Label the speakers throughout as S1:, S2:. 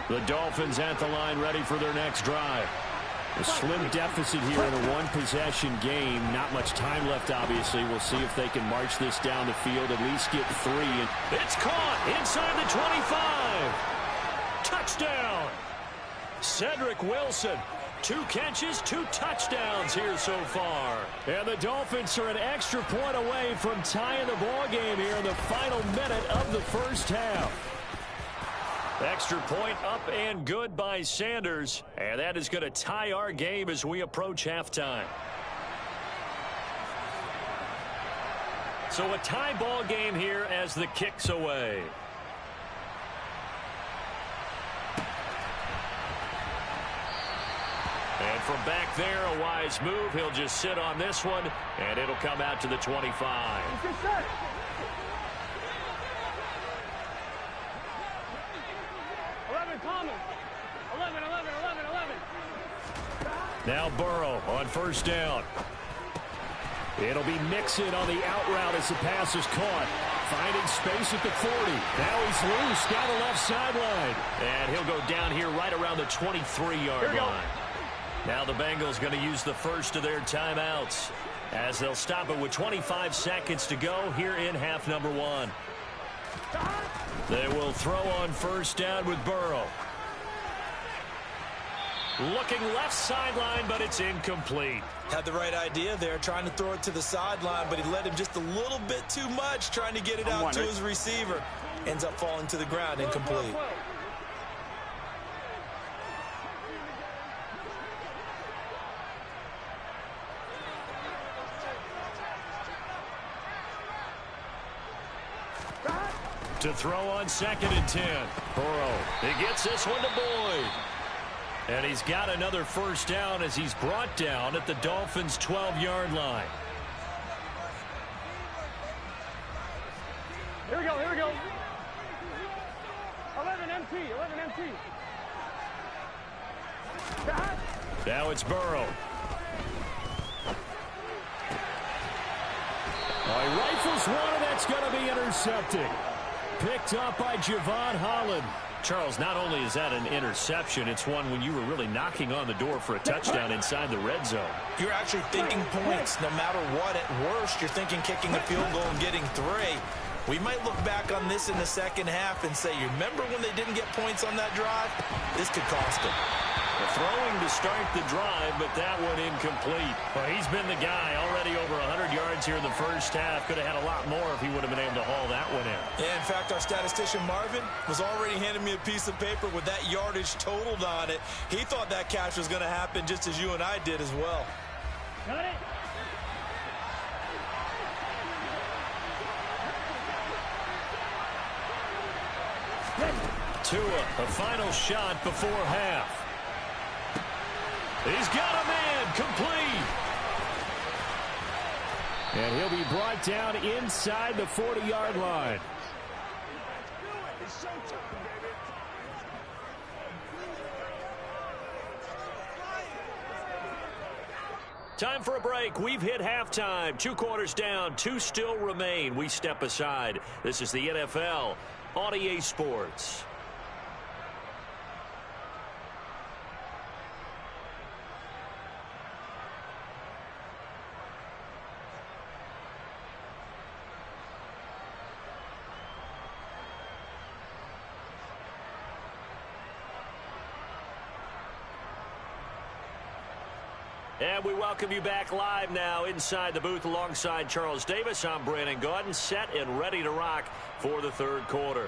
S1: The Dolphins at the line ready for their next drive. A slim deficit here in a one-possession game. Not much time left, obviously. We'll see if they can march this down the field, at least get 3. It's caught inside the 25. Touchdown. Cedric Wilson. 2 catches, 2 touchdowns here so far. And the Dolphins are an extra point away from tying the ball game here in the final minute of the first half. Extra point up and good by Sanders. And that is going to tie our game as we approach halftime. So a tie ball game here as the kick's away. And from back there, a wise move. He'll just sit on this one, and it'll come out to the 25. Now Burrow on first down. It'll be Mixon on the out route as the pass is caught. Finding space at the 40. Now he's loose down the left sideline. And he'll go down here right around the 23-yard line. Now the Bengals going to use the first of their timeouts as they'll stop it with 25 seconds to go here in half number 1. They will throw on first down with Burrow. Looking left sideline, but it's incomplete.
S2: Had the right idea there, trying to throw it to the sideline, but he led him just a little bit too much, trying to get it out to his receiver. Ends up falling to the ground, incomplete.
S1: To throw on 2nd and 10. Burrow, he gets this one to Boyd. And he's got another first down as he's brought down at the Dolphins' 12-yard line.
S3: Here we go, here we go. 11 MT, 11 MT.
S1: Now it's Burrow. He rifles one, and that's going to be intercepted. Picked up by Javon Holland. Charles, not only is that an interception, it's one when you were really knocking on the door for a touchdown inside the red zone.
S2: You're actually thinking points no matter what. At worst, you're thinking kicking a field goal and getting 3. We might look back on this in the second half and say, you remember when they didn't get points on that drive? This could cost them.
S1: Throwing to start the drive, but that one incomplete. Well, he's been the guy already over 100 yards here in the first half. Could have had a lot more if he would have been able to haul that one in.
S2: Yeah, in fact, our statistician Marvin was already handing me a piece of paper with that yardage totaled on it. He thought that catch was going to happen just as you and I did as well.
S3: Got it.
S1: Tua, a final shot before half. He's got a man, complete. And he'll be brought down inside the 40-yard line. Time for a break. We've hit halftime. 2 quarters down, 2 still remain. We step aside. This is the NFL on EA Sports. And we welcome you back live now inside the booth alongside Charles Davis. I'm Brandon Gaudin, set and ready to rock for the third quarter.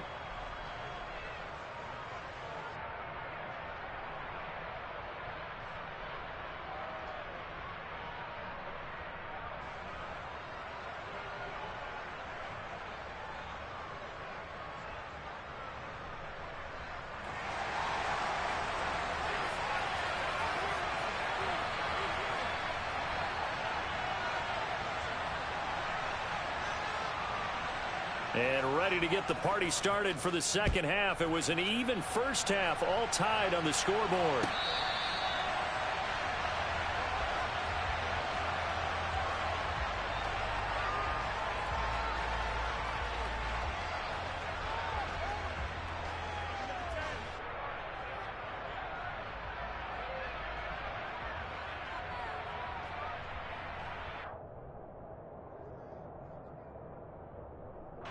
S1: And ready to get the party started for the second half. It was an even first half, all tied on the scoreboard.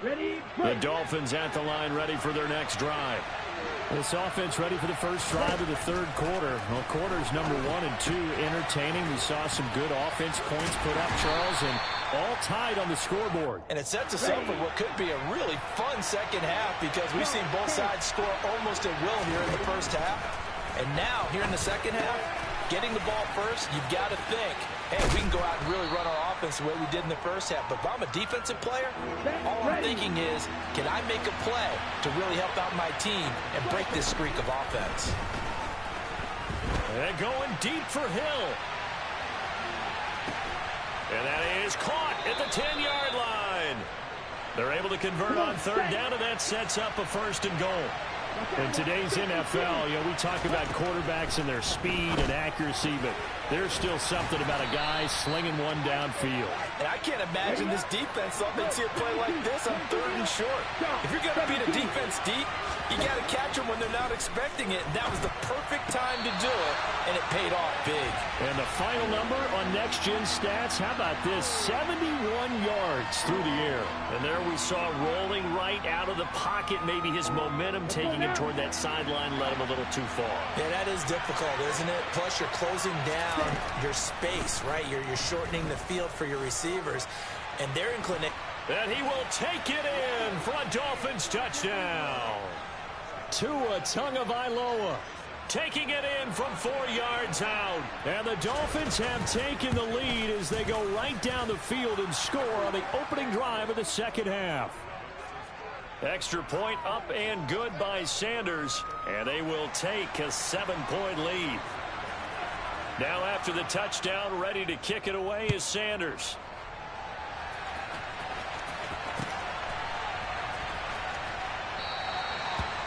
S3: Ready,
S1: The Dolphins at the line, ready for their next drive. This offense ready for the first drive of the third quarter. Well, quarters number 1 and 2 entertaining. We saw some good offense points put up, Charles, and all tied on the scoreboard.
S2: And it sets us up for what could be a really fun second half because we've seen both sides score almost at will here in the first half. And now, here in the second half, getting the ball first, you've got to think, hey, we can go out and really run our offense the way we did in the first half. But if I'm a defensive player, all I'm thinking is, can I make a play to really help out my team and break this streak of offense?
S1: And going deep for Hill. And that is caught at the 10-yard line. They're able to convert on third down, and that sets up a first and goal. In today's NFL, we talk about quarterbacks and their speed and accuracy, but there's still something about a guy slinging one downfield.
S2: And I can't imagine this defense thought they'd see a play like this on third and short. If you're going to beat a defense deep, you got to catch them when they're not expecting it. And that was the perfect time to do it, and it paid off big.
S1: And the final number on Next Gen Stats, how about this? 71 yards through the air. And there we saw rolling right out of the pocket, maybe his momentum taking him toward that sideline led him a little too far.
S2: Yeah, that is difficult, isn't it? Plus, you're closing down your space, right? You're shortening the field for your receivers, and they're inclined.
S1: And he will take it in for a Dolphins touchdown. Tua Tagovailoa taking it in from 4 yards out. And the Dolphins have taken the lead as they go right down the field and score on the opening drive of the second half. Extra point up and good by Sanders, and they will take a 7-point lead. Now after the touchdown, ready to kick it away is Sanders.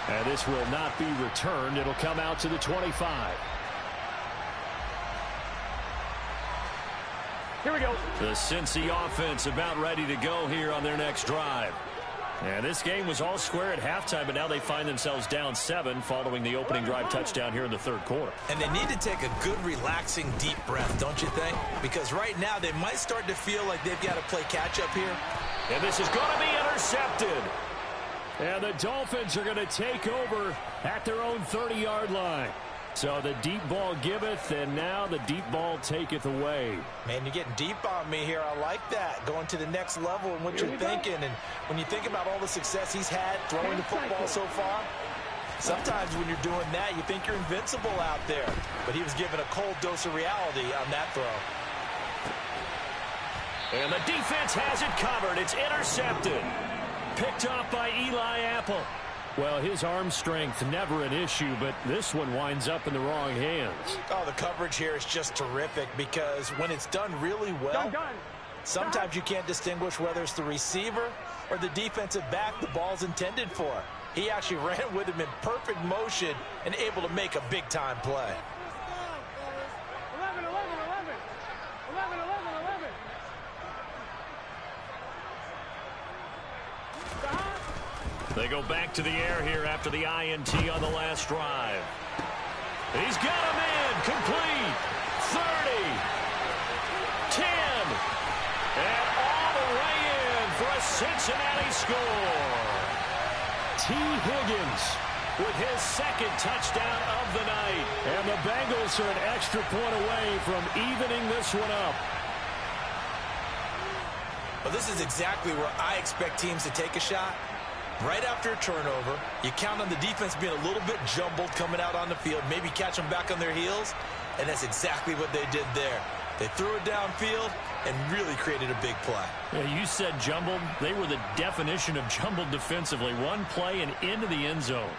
S1: And this will not be returned. It'll come out to the 25.
S3: Here we go.
S1: The Cincy offense about ready to go here on their next drive. And this game was all square at halftime, but now they find themselves down 7 following the opening drive touchdown here in the third quarter.
S2: And they need to take a good, relaxing, deep breath, don't you think? Because right now they might start to feel like they've got to play catch-up here.
S1: And this is going to be intercepted. And the Dolphins are going to take over at their own 30-yard line. So the deep ball giveth, and now the deep ball taketh away.
S2: Man, you're getting deep on me here. I like that. Going to the next level and what you're thinking. And when you think about all the success he's had throwing the football so far, sometimes when you're doing that, you think you're invincible out there. But he was given a cold dose of reality on that throw.
S1: And the defense has it covered. It's intercepted. Picked off by Eli Apple. Well, his arm strength never an issue, but this one winds up in the wrong hands.
S2: Oh, the coverage here is just terrific because when it's done really well, sometimes you can't distinguish whether it's the receiver or the defensive back the ball's intended for. He actually ran with him in perfect motion and able to make a big-time play.
S3: 11, 11, 11. 11, 11, 11.
S1: They go back to the air here after the INT on the last drive. He's got him in. Complete. 30. 10. And all the way in for a Cincinnati score. T. Higgins with his second touchdown of the night. And the Bengals are an extra point away from evening this one up.
S2: Well, this is exactly where I expect teams to take a shot. Right after a turnover, you count on the defense being a little bit jumbled coming out on the field, maybe catch them back on their heels, and that's exactly what they did there. They threw it downfield and really created a big play.
S1: Yeah, you said jumbled. They were the definition of jumbled defensively. One play and into the end zone.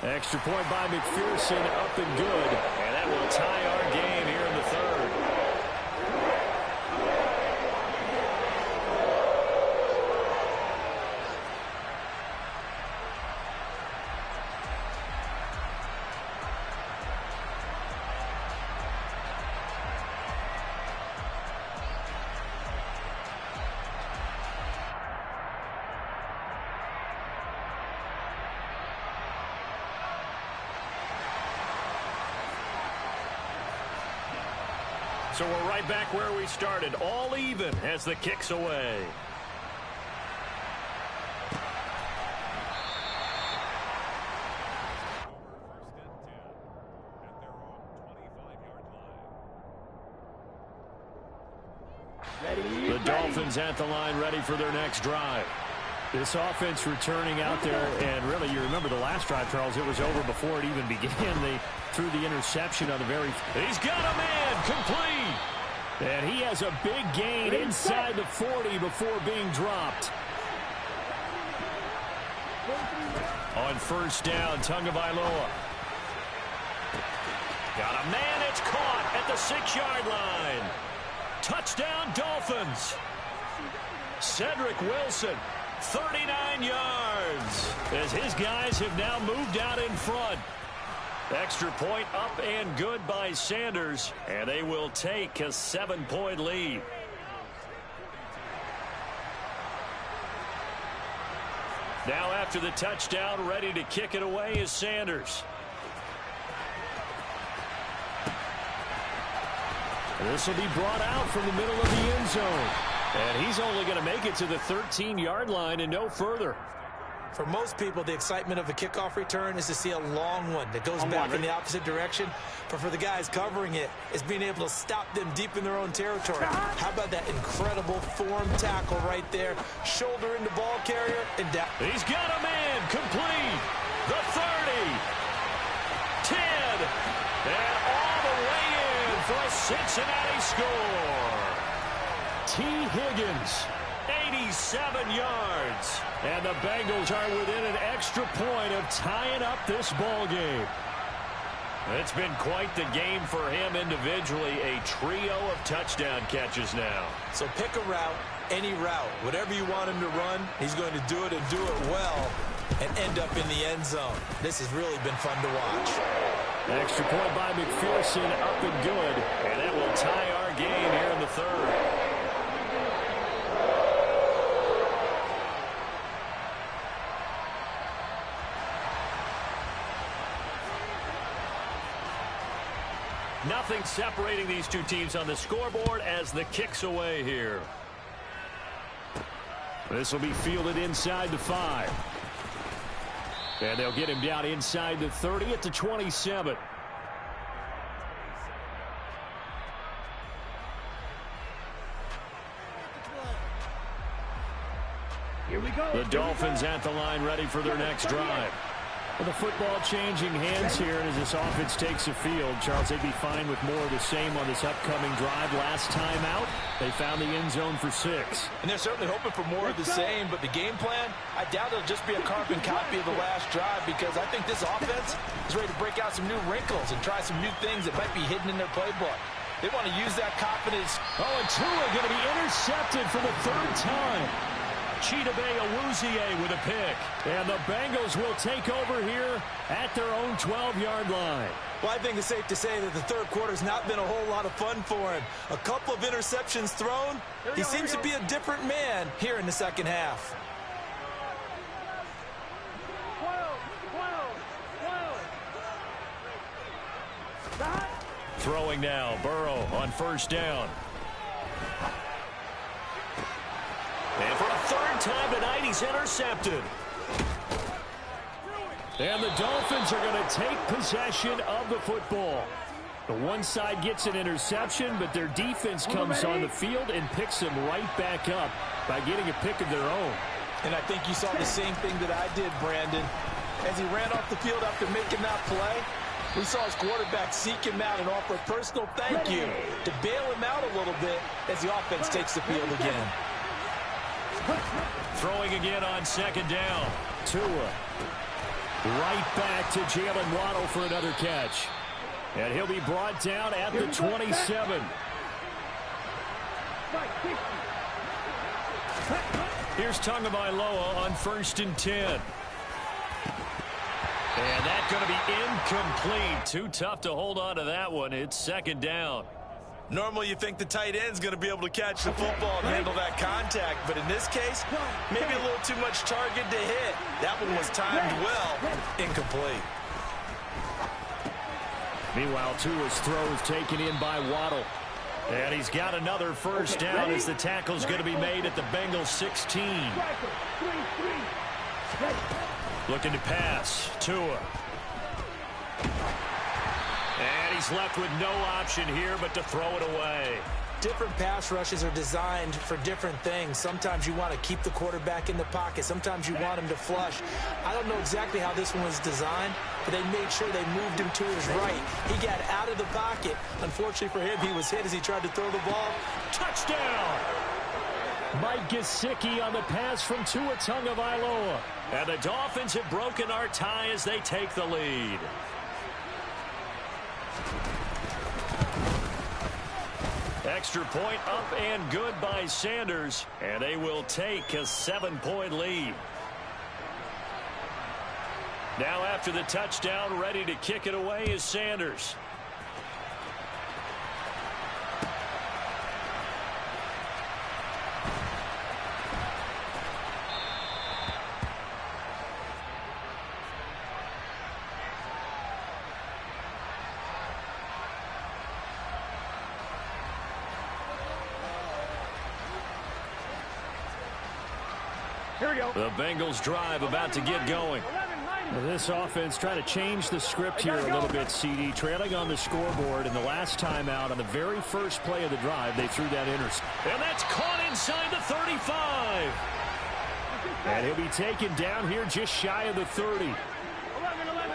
S1: Extra point by McPherson, up and good. And that will tie our game here in the third. So we're right back where we started, all even as the kick's away. The Dolphins at the line, ready for their next drive. This offense returning out there, and really, you remember the last drive, Charles, it was over before it even began. They threw the interception on the very... He's got a man, complete! And he has a big gain inside the 40 before being dropped. On first down, Tagovailoa. Got a man, it's caught at the 6-yard line. Touchdown, Dolphins. Cedric Wilson, 39 yards, as his guys have now moved out in front. Extra point up and good by Sanders, and they will take a 7-point lead. Now after the touchdown, ready to kick it away is Sanders. This will be brought out from the middle of the end zone. And he's only going to make it to the 13-yard line and no further.
S2: For most people, the excitement of a kickoff return is to see a long one that goes back in the opposite direction. But for the guys covering it, it's being able to stop them deep in their own territory. How about that incredible form tackle right there? Shoulder into ball carrier and down.
S1: He's got a man, complete. The 30. 10. And all the way in for a Cincinnati score. T. Higgins, 87 yards. And the Bengals are within an extra point of tying up this ball game. It's been quite the game for him individually. A trio of touchdown catches now.
S2: So pick a route, any route. Whatever you want him to run, he's going to do it and do it well and end up in the end zone. This has really been fun to watch.
S1: Extra point by McPherson, up and good. And that will tie our game here in the third. Nothing separating these two teams on the scoreboard as the kick's away here. This will be fielded inside the 5. And they'll get him down inside the 30 at the 27.
S3: Here we go.
S1: The Dolphins at the line, ready for their next drive. Well, the football changing hands here, and as this offense takes the field, Charles, they'd be fine with more of the same on this upcoming drive. Last time out, they found the end zone for 6.
S2: And they're certainly hoping for more of the same, but the game plan, I doubt it'll just be a carbon copy of the last drive, because I think this offense is ready to break out some new wrinkles and try some new things that might be hidden in their playbook. They want to use that confidence.
S1: Oh, and Tua going to be intercepted for the 3rd time. Chidobe Awuzie with a pick. And the Bengals will take over here at their own 12-yard line.
S2: Well, I think it's safe to say that the third quarter's not been a whole lot of fun for him. A couple of interceptions thrown. He seems to be a different man here in the second half.
S3: 12.
S1: Throwing now, Burrow on first down. And for a 3rd time tonight, he's intercepted. And the Dolphins are going to take possession of the football. The one side gets an interception, but their defense comes on the field and picks them right back up by getting a pick of their own.
S2: And I think you saw the same thing that I did, Brandon. As he ran off the field after making that play, we saw his quarterback seek him out and offer a personal thank you to bail him out a little bit as the offense takes the field again.
S1: Throwing again on 2nd down. Tua. Right back to Jalen Waddle for another catch. And he'll be brought down at the 27. Here's Tagovailoa on 1st and 10. And that's going to be incomplete. Too tough to hold on to that one. It's 2nd down.
S2: Normally you think the tight end's going to be able to catch the football and handle that contact, but in this case, maybe a little too much target to hit. That one was timed well. Incomplete.
S1: Meanwhile, Tua's throw is taken in by Waddle. And he's got another first down as the tackle's going to be made at the Bengals 16. Looking to pass. Tua. And he's left with no option here but to throw it away.
S2: Different pass rushes are designed for different things. Sometimes you want to keep the quarterback in the pocket. Sometimes you want him to flush. I don't know exactly how this one was designed, but they made sure they moved him to his right. He got out of the pocket. Unfortunately for him, he was hit as he tried to throw the ball.
S1: Touchdown! Mike Gesicki on the pass from Tua Tagovailoa. And the Dolphins have broken our tie as they take the lead. Extra point up and good by Sanders, and they will take a 7-point lead. Now after the touchdown, ready to kick it away is Sanders.
S3: Here we go.
S1: The Bengals drive about to get going. Well, this offense trying to change the script here a little bit, CD. Trailing on the scoreboard, and the last time out on the very first play of the drive, they threw that interception. And that's caught inside the 35. And he'll be taken down here just shy of the 30.
S3: 11. 11.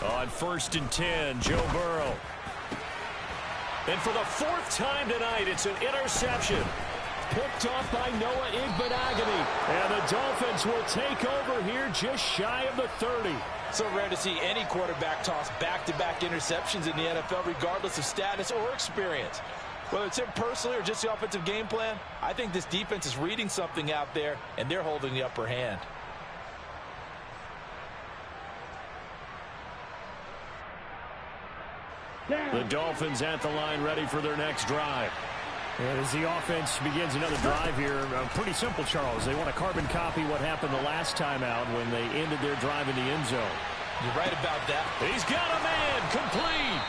S1: On 1st and 10, Joe Burrow. And for the 4th time tonight, it's an interception. Picked off by Noah Igbenogany. And the Dolphins will take over here just shy of the 30.
S2: So rare to see any quarterback toss back-to-back interceptions in the NFL, regardless of status or experience. Whether it's him personally or just the offensive game plan, I think this defense is reading something out there, and they're holding the upper hand.
S1: The Dolphins at the line ready for their next drive. And as the offense begins another drive here, pretty simple, Charles. They want to carbon copy what happened the last time out when they ended their drive in the end zone.
S2: You're right about that.
S1: He's got a man complete.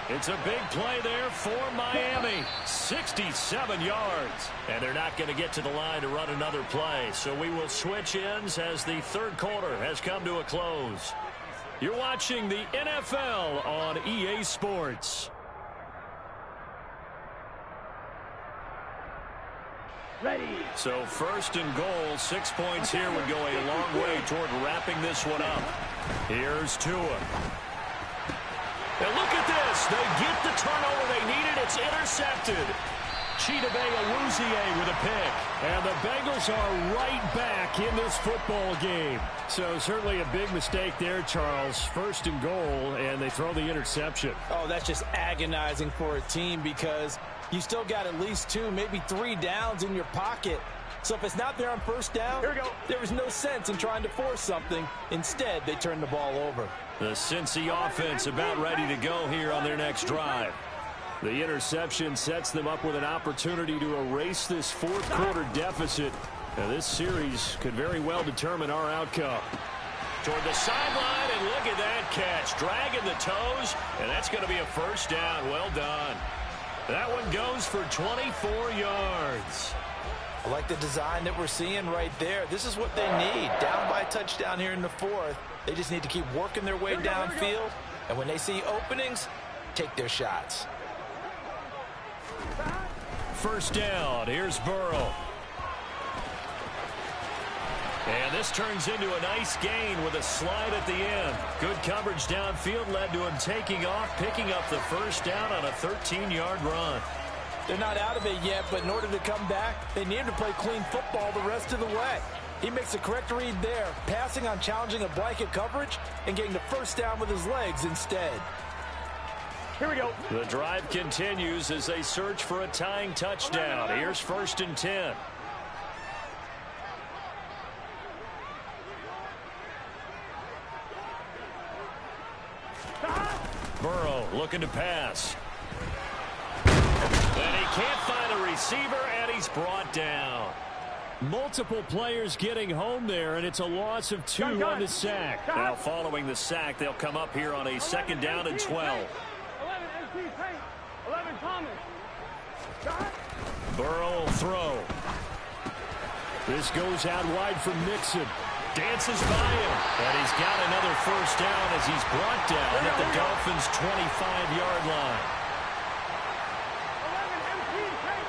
S1: It's a big play there for Miami. 67 yards. And they're not going to get to the line to run another play. So we will switch ends as the third quarter has come to a close. You're watching the NFL on EA Sports.
S3: Ready.
S1: So 1st and goal, 6 points here would go a long way toward wrapping this one up. Here's Tua. And look at this. They get the turnover they needed. It's intercepted. Chidobe Awuzie with a pick. And the Bengals are right back in this football game. So certainly a big mistake there, Charles. 1st and goal, and they throw the interception.
S2: Oh, that's just agonizing for a team because you still got at least 2, maybe 3 downs in your pocket. So if it's not there on 1st down,
S3: here we go.
S2: There was no sense in trying to force something. Instead, they turned the ball over.
S1: The Cincy offense about ready to go here on their next drive. The interception sets them up with an opportunity to erase this 4th quarter deficit. Now, this series could very well determine our outcome. Toward the sideline, and look at that catch. Dragging the toes, and that's going to be a 1st down. Well done. That one goes for 24 yards.
S2: I like the design that we're seeing right there. This is what they need. Down by a touchdown here in the 4th. They just need to keep working their way downfield. And when they see openings, take their shots.
S1: 1st down. Here's Burrow. And this turns into a nice gain with a slide at the end. Good coverage downfield led to him taking off, picking up the 1st down on a 13-yard run.
S2: They're not out of it yet, but in order to come back, they need him to play clean football the rest of the way. He makes the correct read there, passing on challenging a blanket coverage and getting the 1st down with his legs instead.
S3: Here we go.
S1: The drive continues as they search for a tying touchdown. Here's 1st and 10. Burrow looking to pass. And he can't find a receiver, and he's brought down. Multiple players getting home there, and it's a loss of 2 on the sack. Now, following the sack, they'll come up here on a 2nd down and 12.
S3: 11 MC Paint. 11 Thomas.
S1: Burrow will throw. This goes out wide for Mixon. Dances by him. And he's got another 1st down as he's brought down at the Dolphins' 25-yard line.
S3: 11 MC Paint.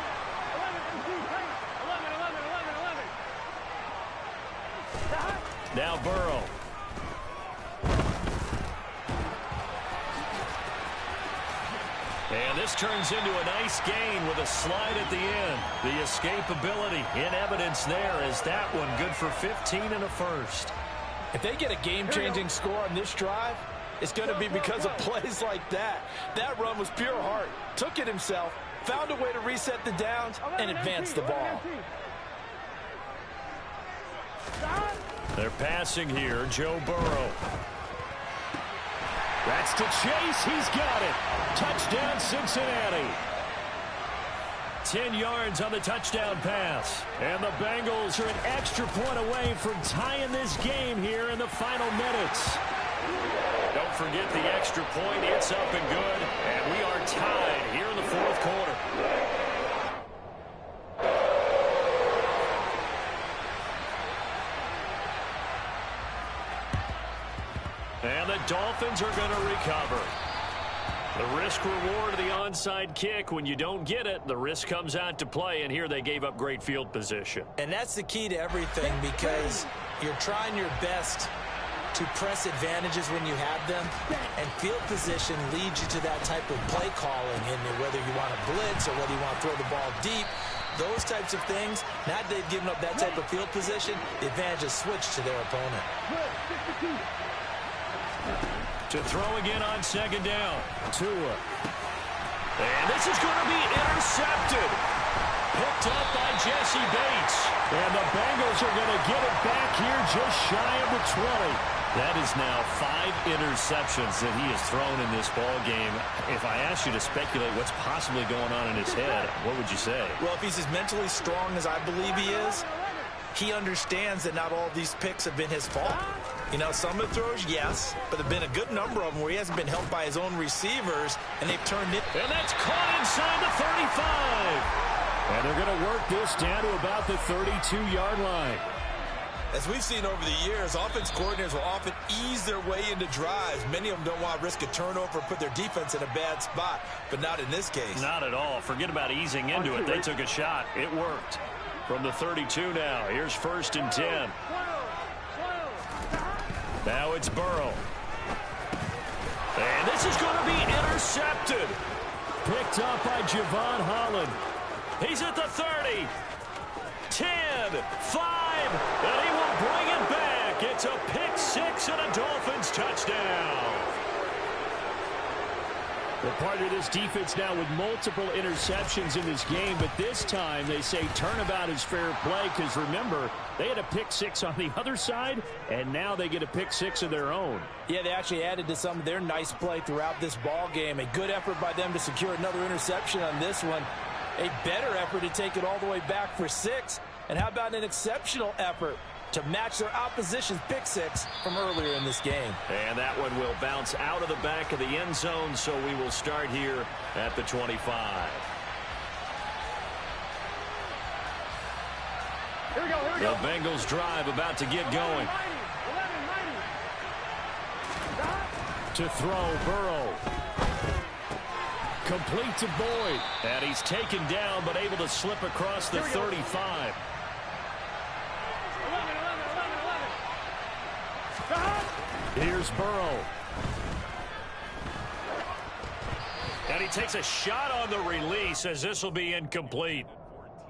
S3: 11 MC Paint. 11, 11, 11, 11.
S1: Now Burrow. And this turns into a nice gain with a slide at the end. The escapability in evidence there as that one good for 15 and a 1st.
S2: If they get a game-changing score on this drive, it's going to be because of plays like that. That run was pure heart. Took it himself, found a way to reset the downs, and advance the ball.
S1: They're passing here. Joe Burrow. That's to Chase. He's got it. Touchdown, Cincinnati. 10 yards on the touchdown pass. And the Bengals are an extra point away from tying this game here in the final minutes. Don't forget the extra point. It's up and good. And we are tied here in the 4th quarter. And the Dolphins are going to recover. The risk-reward of the onside kick. When you don't get it, the risk comes out to play, and here they gave up great field position.
S2: And that's the key to everything, because you're trying your best to press advantages when you have them, and field position leads you to that type of play calling, and whether you want to blitz or whether you want to throw the ball deep, those types of things. Now that they've given up that type of field position, the advantage is switched to their opponent.
S1: To throw again on 2nd down. Tua. And this is going to be intercepted. Picked up by Jesse Bates. And the Bengals are going to get it back here just shy of the 20. That is now 5 interceptions that he has thrown in this ball game. If I asked you to speculate what's possibly going on in his head, what would you say?
S2: Well, if he's as mentally strong as I believe he is, he understands that not all these picks have been his fault. You know, some of the throws, yes, but there have been a good number of them where he hasn't been helped by his own receivers, and they've turned it.
S1: And that's caught inside the 35. And they're going to work this down to about the 32-yard line.
S2: As we've seen over the years, offense coordinators will often ease their way into drives. Many of them don't want to risk a turnover or put their defense in a bad spot, but not in this case.
S1: Not at all. Forget about easing into it. They took a shot. It worked. From the 32 now, here's 1st and 10. Now it's Burrow. And this is going to be intercepted. Picked up by Javon Holland. He's at the 30. 10, 5, and he will bring it back. It's a pick 6 and a Dolphins touchdown. Well, part of this defense now with multiple interceptions in this game, but this time they say turnabout is fair play because, remember, they had a pick 6 on the other side, and now they get a pick 6 of their own.
S2: Yeah, they actually added to some of their nice play throughout this ball game. A good effort by them to secure another interception on this one. A better effort to take it all the way back for 6. And how about an exceptional effort to match their opposition's pick 6 from earlier in this game.
S1: And that one will bounce out of the back of the end zone, so we will start here at the 25.
S3: Here we go, here we
S1: The
S3: go.
S1: Bengals drive about to get going.
S3: 11, 90.
S1: To throw, Burrow. Complete to Boyd. And he's taken down, but able to slip across the 35.
S3: 11.
S1: Here's Burrow. And he takes a shot on the release as this will be incomplete.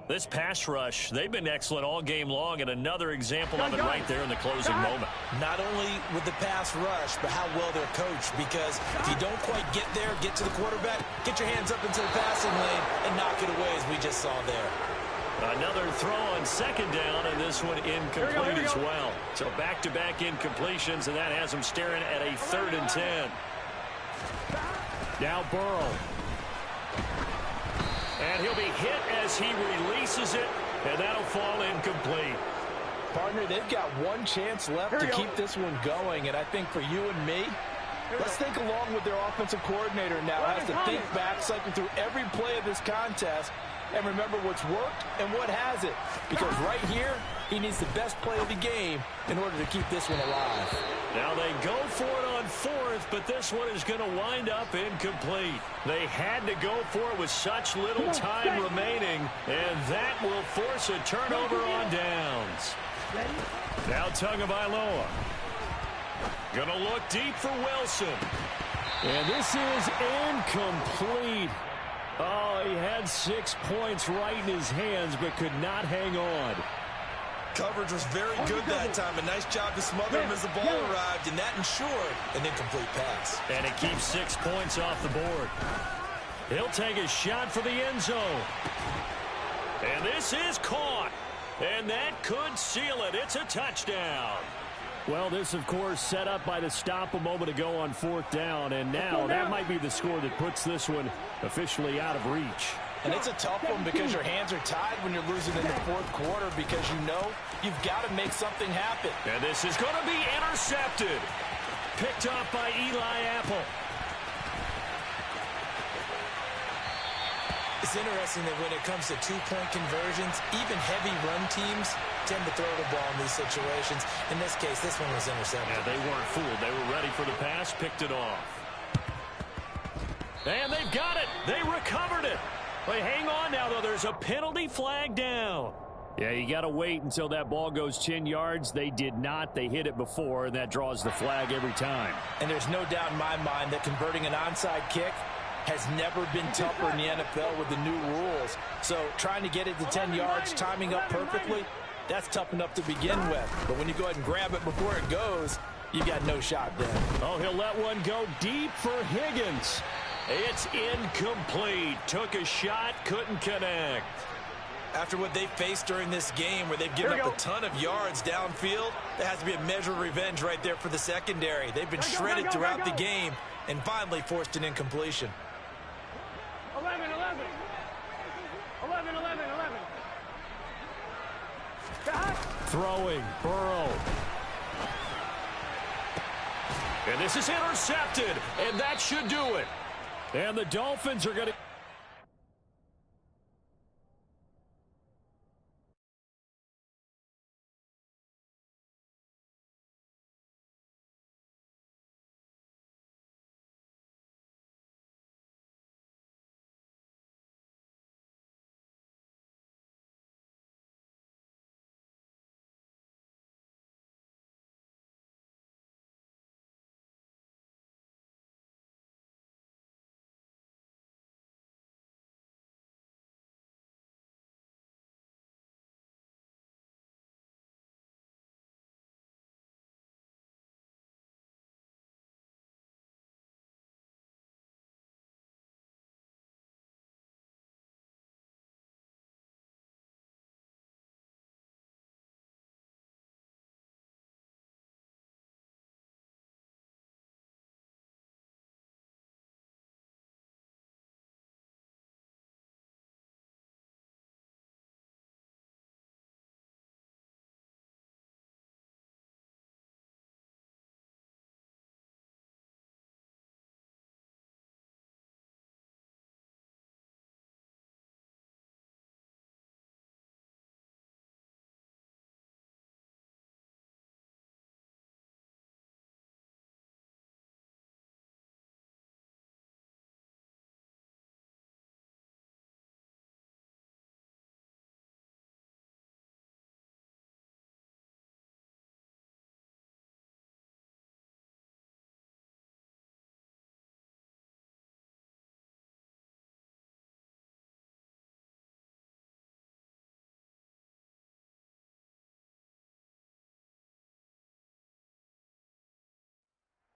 S1: This pass rush, they've been excellent all game long, and another example of it right there in the closing moment.
S2: Not only with the pass rush, but how well they're coached, because if you don't quite get there, get to the quarterback, get your hands up into the passing lane and knock it away, as we just saw there.
S1: Another throw on second down, and this one incomplete as well. So back-to-back incompletions, and that has them staring at a 3rd and 10. Now Burrow. And he'll be hit as he releases it, and that'll fall incomplete.
S2: Partner, they've got one chance left to keep this one going, and I think for you and me, let's think along with their offensive coordinator now. Has to think back, cycle through every play of this contest, and remember what's worked and what hasn't. Because right here, he needs the best play of the game in order to keep this one alive.
S1: Now they go for it on fourth, but this one is going to wind up incomplete. They had to go for it with such little time remaining, and that will force a turnover on downs. Now Tagovailoa. Going to look deep for Wilson. And this is incomplete. Oh, he had 6 points right in his hands, but could not hang on.
S2: Coverage was very good that time. A nice job to smother him as the ball arrived, and that ensured an incomplete pass.
S1: And it keeps 6 points off the board. He'll take a shot for the end zone. And this is caught. And that could seal it. It's a touchdown. Well, this, of course, set up by the stop a moment ago on fourth down. And now that might be the score that puts this one officially out of reach.
S2: And it's a tough one because your hands are tied when you're losing in the fourth quarter because you know you've got to make something happen.
S1: And this is going to be intercepted. Picked off by Eli Apple.
S2: It's interesting that when it comes to two-point conversions, even heavy run teams tend to throw the ball in these situations. In this case, this one was intercepted.
S1: Yeah, they weren't fooled. They were ready for the pass, picked it off. And they've got it. They recovered it. But hang on now, though. There's a penalty flag down. Yeah, you got to wait until that ball goes 10 yards. They did not. They hit it before, and that draws the flag every time.
S2: And there's no doubt in my mind that converting an onside kick has never been tougher in the NFL with the new rules. So trying to get it to 10 yards, timing up perfectly, that's tough enough to begin with. But when you go ahead and grab it before it goes, you got no shot then.
S1: Oh, he'll let one go deep for Higgins. It's incomplete. Took a shot, couldn't connect.
S2: After what they faced during this game where they've given up a ton of yards downfield, there has to be a measure of revenge right there for the secondary. They've been shredded throughout the game and finally forced an incompletion.
S3: 11, 11. 11, 11, 11.
S1: Throwing, Burrow. And this is intercepted, and that should do it. And the Dolphins are going to...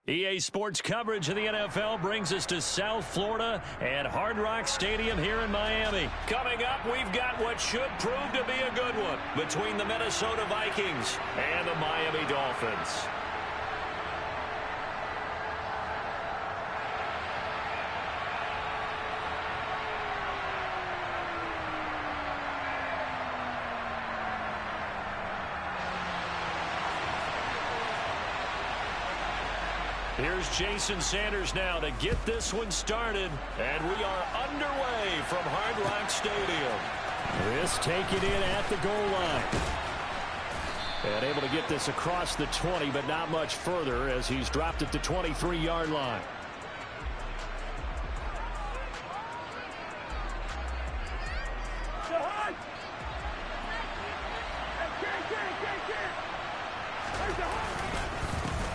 S1: EA Sports coverage of the NFL brings us to South Florida at Hard Rock Stadium here in Miami. Coming up, we've got what should prove to be a good one between the Minnesota Vikings and the Miami Dolphins. Here's Jason Sanders now to get this one started. And we are underway from Hard Rock Stadium. This taken in at the goal line. And able to get this across the 20, but not much further as he's dropped it to 23-yard line.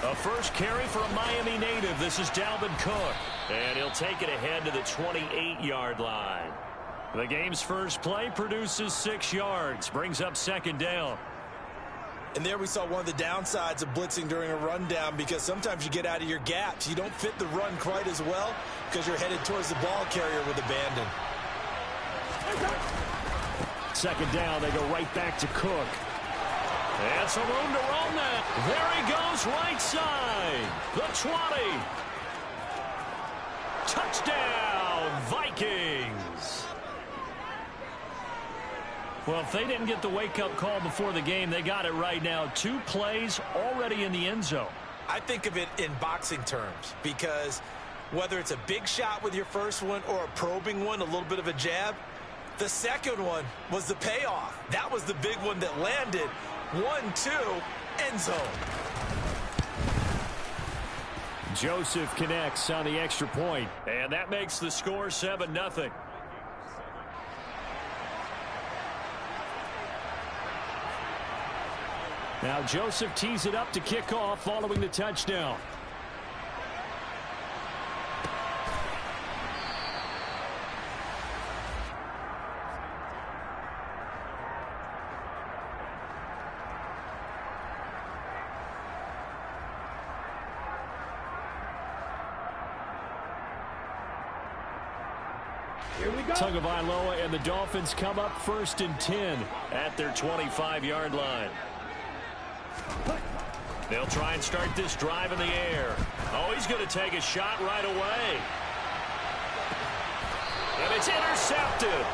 S1: A first carry for a Miami native. This is Dalvin Cook. And he'll take it ahead to the 28-yard line. The game's first play produces 6 yards. Brings up second down.
S2: And there we saw one of the downsides of blitzing during a rundown, because sometimes you get out of your gaps. You don't fit the run quite as well because you're headed towards the ball carrier with abandon.
S1: Second down, they go right back to Cook. And some room to run that. There he goes, right side. The 20. Touchdown, Vikings. Well, if they didn't get the wake-up call before the game, they got it right now. 2 plays already in the end zone.
S2: I think of it in boxing terms, because whether it's a big shot with your first one or a probing one, a little bit of a jab, the second one was the payoff. That was the big one that landed. 1-2, end zone.
S1: Joseph connects on the extra point, and that makes the score 7-0. Now Joseph tees it up to kick off following the touchdown.
S3: Here we go.
S1: Tagovailoa and the Dolphins come up 1st and 10 at their 25-yard line. They'll try and start this drive in the air. Oh, he's going to take a shot right away. And it's intercepted.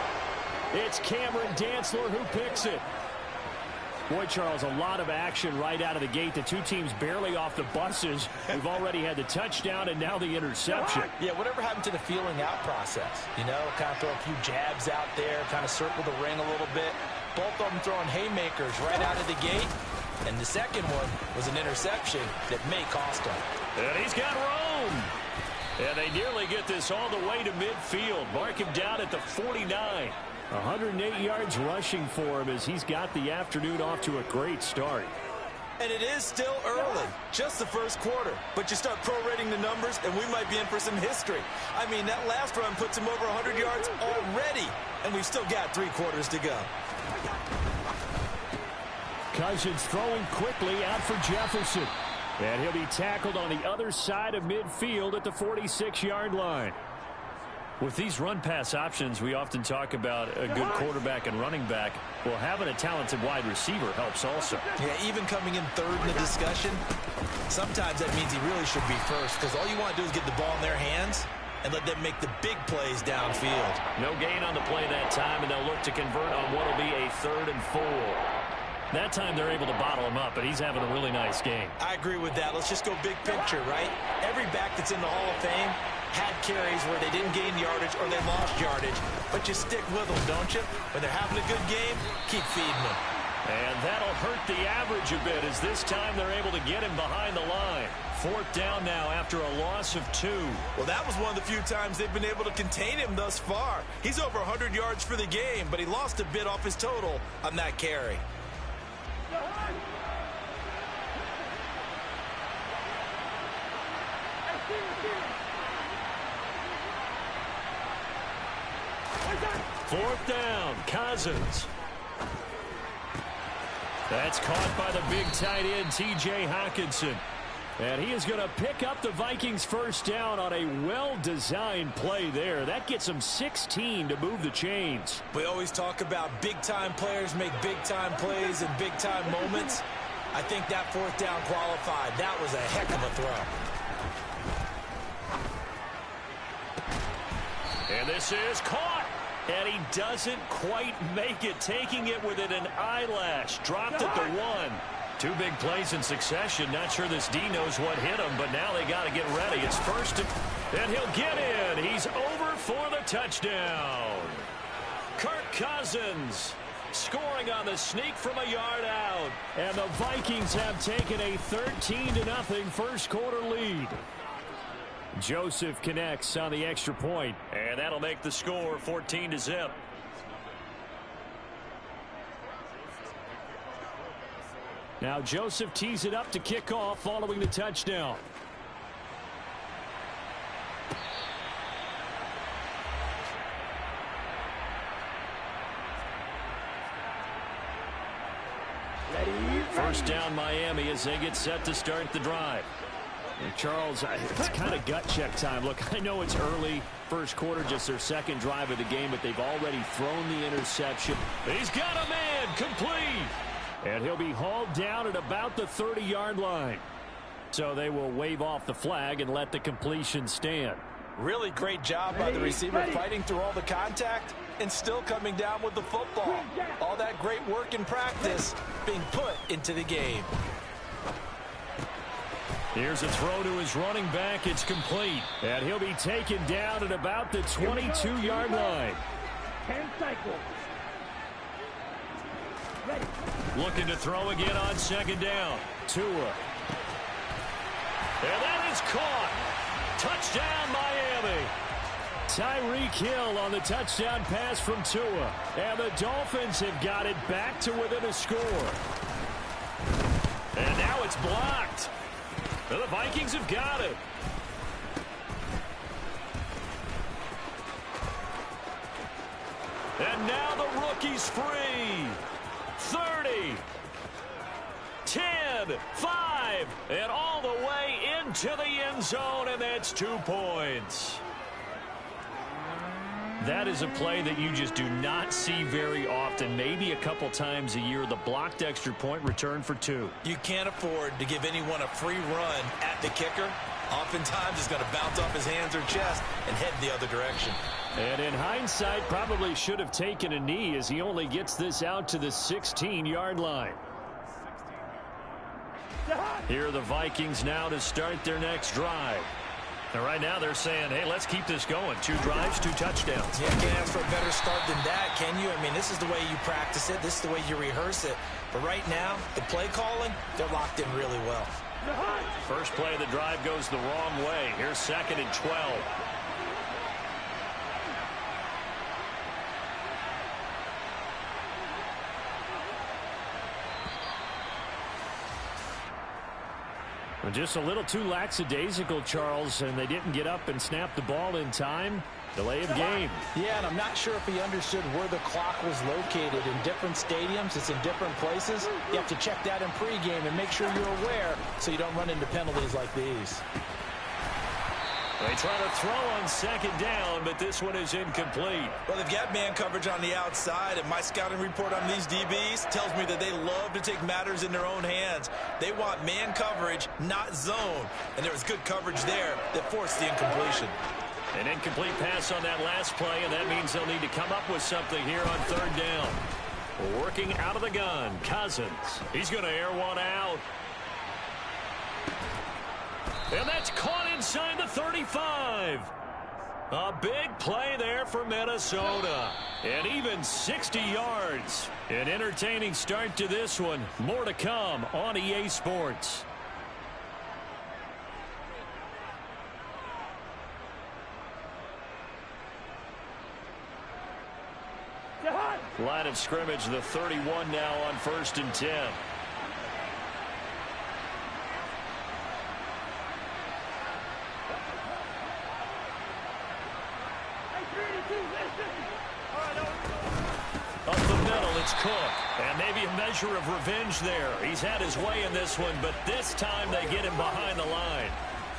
S1: It's Cameron Dantzler who picks it. Boy, Charles, a lot of action right out of the gate. The 2 teams barely off the buses. We've already had the touchdown and now the interception.
S2: Yeah, whatever happened to the feeling out process? You know, kind of throw a few jabs out there, kind of circle the ring a little bit. Both of them throwing haymakers right out of the gate. And the second one was an interception that may cost him.
S1: And he's got room. And they nearly get this all the way to midfield. Mark him down at the 49. 108 yards rushing for him as he's got the afternoon off to a great start.
S2: And it is still early, just the first quarter. But you start prorating the numbers, and we might be in for some history. I mean, that last run puts him over 100 yards already, and we've still got 3 quarters to go.
S1: Cousins throwing quickly out for Jefferson. And he'll be tackled on the other side of midfield at the 46-yard line. With these run-pass options, we often talk about a good quarterback and running back. Well, having a talented wide receiver helps also.
S2: Yeah, even coming in third in the discussion, sometimes that means he really should be first, because all you want to do is get the ball in their hands and let them make the big plays downfield.
S1: No gain on the play that time, and they'll look to convert on what will be a 3rd and 4. That time they're able to bottle him up, but he's having a really nice game.
S2: I agree with that. Let's just go big picture, right? Every back that's in the Hall of Fame had carries where they didn't gain yardage or they lost yardage, but you stick with them, don't you? When they're having a good game, keep feeding them.
S1: And that'll hurt the average a bit as this time they're able to get him behind the line. 4th down now after a loss of 2.
S2: Well, that was one of the few times they've been able to contain him thus far. He's over 100 yards for the game, but he lost a bit off his total on that carry.
S1: Fourth down, Cousins. That's caught by the big tight end, T.J. Hockenson. And he is going to pick up the Vikings first down on a well-designed play there. That gets them 16 to move the chains.
S2: We always talk about big-time players make big-time plays in big-time moments. I think that 4th down qualified. That was a heck of a throw.
S1: And this is caught. And he doesn't quite make it, taking it within an eyelash. Dropped at the 1. Two big plays in succession. Not sure this D knows what hit him, but now they got to get ready. It's first, and he'll get in. He's over for the touchdown. Kirk Cousins scoring on the sneak from a yard out. And the Vikings have taken a 13-0 first quarter lead. Joseph connects on the extra point, and that'll make the score 14-0. Now Joseph tees it up to kick off following the touchdown. First down Miami as they get set to start the drive. And Charles, it's kind of gut check time. Look, I know it's early, first quarter, just their second drive of the game, but they've already thrown the interception. He's got a man, complete. And he'll be hauled down at about the 30-yard line. So they will wave off the flag and let the completion stand.
S2: Really great job by the receiver fighting through all the contact and still coming down with the football. All that great work in practice being put into the game.
S1: Here's a throw to his running back. It's complete. And he'll be taken down at about the 22-yard line.
S3: 10 cycles. Ready.
S1: Looking to throw again on second down. Tua. And that is caught. Touchdown, Miami. Tyreek Hill on the touchdown pass from Tua. And the Dolphins have got it back to within a score. And now it's blocked. The Vikings have got it. And now the rookie's free. 30, 10, 5, and all the way into the end zone, and that's 2 points. That is a play that you just do not see very often, maybe a couple times a year. The blocked extra point return for 2.
S2: You can't afford to give anyone a free run at the kicker. Oftentimes he's going to bounce off his hands or chest and head the other direction.
S1: And in hindsight, probably should have taken a knee as he only gets this out to the 16-yard line. Here are the Vikings now to start their next drive. And right now they're saying, hey, let's keep this going. 2 drives, 2 touchdowns.
S2: Yeah, can't ask for a better start than that, can you? I mean, this is the way you practice it. This is the way you rehearse it. But right now, the play calling, they're locked in really well.
S1: First play of the drive goes the wrong way. Here's 2nd and 12. Well, just a little too lackadaisical, Charles, and they didn't get up and snap the ball in time. Delay of game.
S4: Yeah, and I'm not sure if he understood where the clock was located. In different stadiums, it's in different places. You have to check that in pregame and make sure you're aware so you don't run into penalties like these.
S1: They try to throw on second down, but this one is incomplete.
S2: Well, they've got man coverage on the outside, and my scouting report on these DBs tells me that they love to take matters in their own hands. They want man coverage, not zone. And there was good coverage there that forced the incompletion.
S1: An incomplete pass on that last play, and that means they'll need to come up with something here on third down. Working out of the gun, Cousins. He's going to air one out. And that's caught inside the 35. A big play there for Minnesota. And even 60 yards. An entertaining start to this one. More to come on EA Sports. Line of scrimmage, the 31 now on 1st and 10. Up the middle, it's Cook. And maybe a measure of revenge there. He's had his way in this one, but this time they get him behind the line.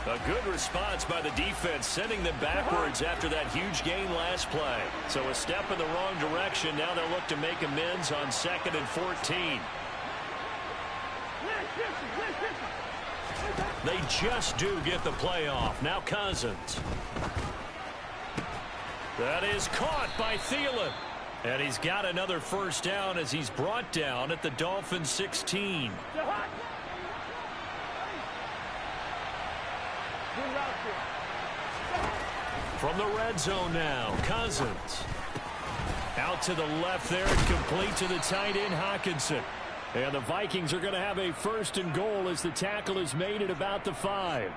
S1: A good response by the defense, sending them backwards after that huge gain last play. So a step in the wrong direction. Now they'll look to make amends on 2nd and 14. They just do get the play off. Now Cousins. That is caught by Thielen. And he's got another first down as he's brought down at the Dolphins 16. From the red zone now, Cousins. Out to the left there and complete to the tight end, Hockenson. And the Vikings are going to have a first and goal as the tackle is made at about the 5.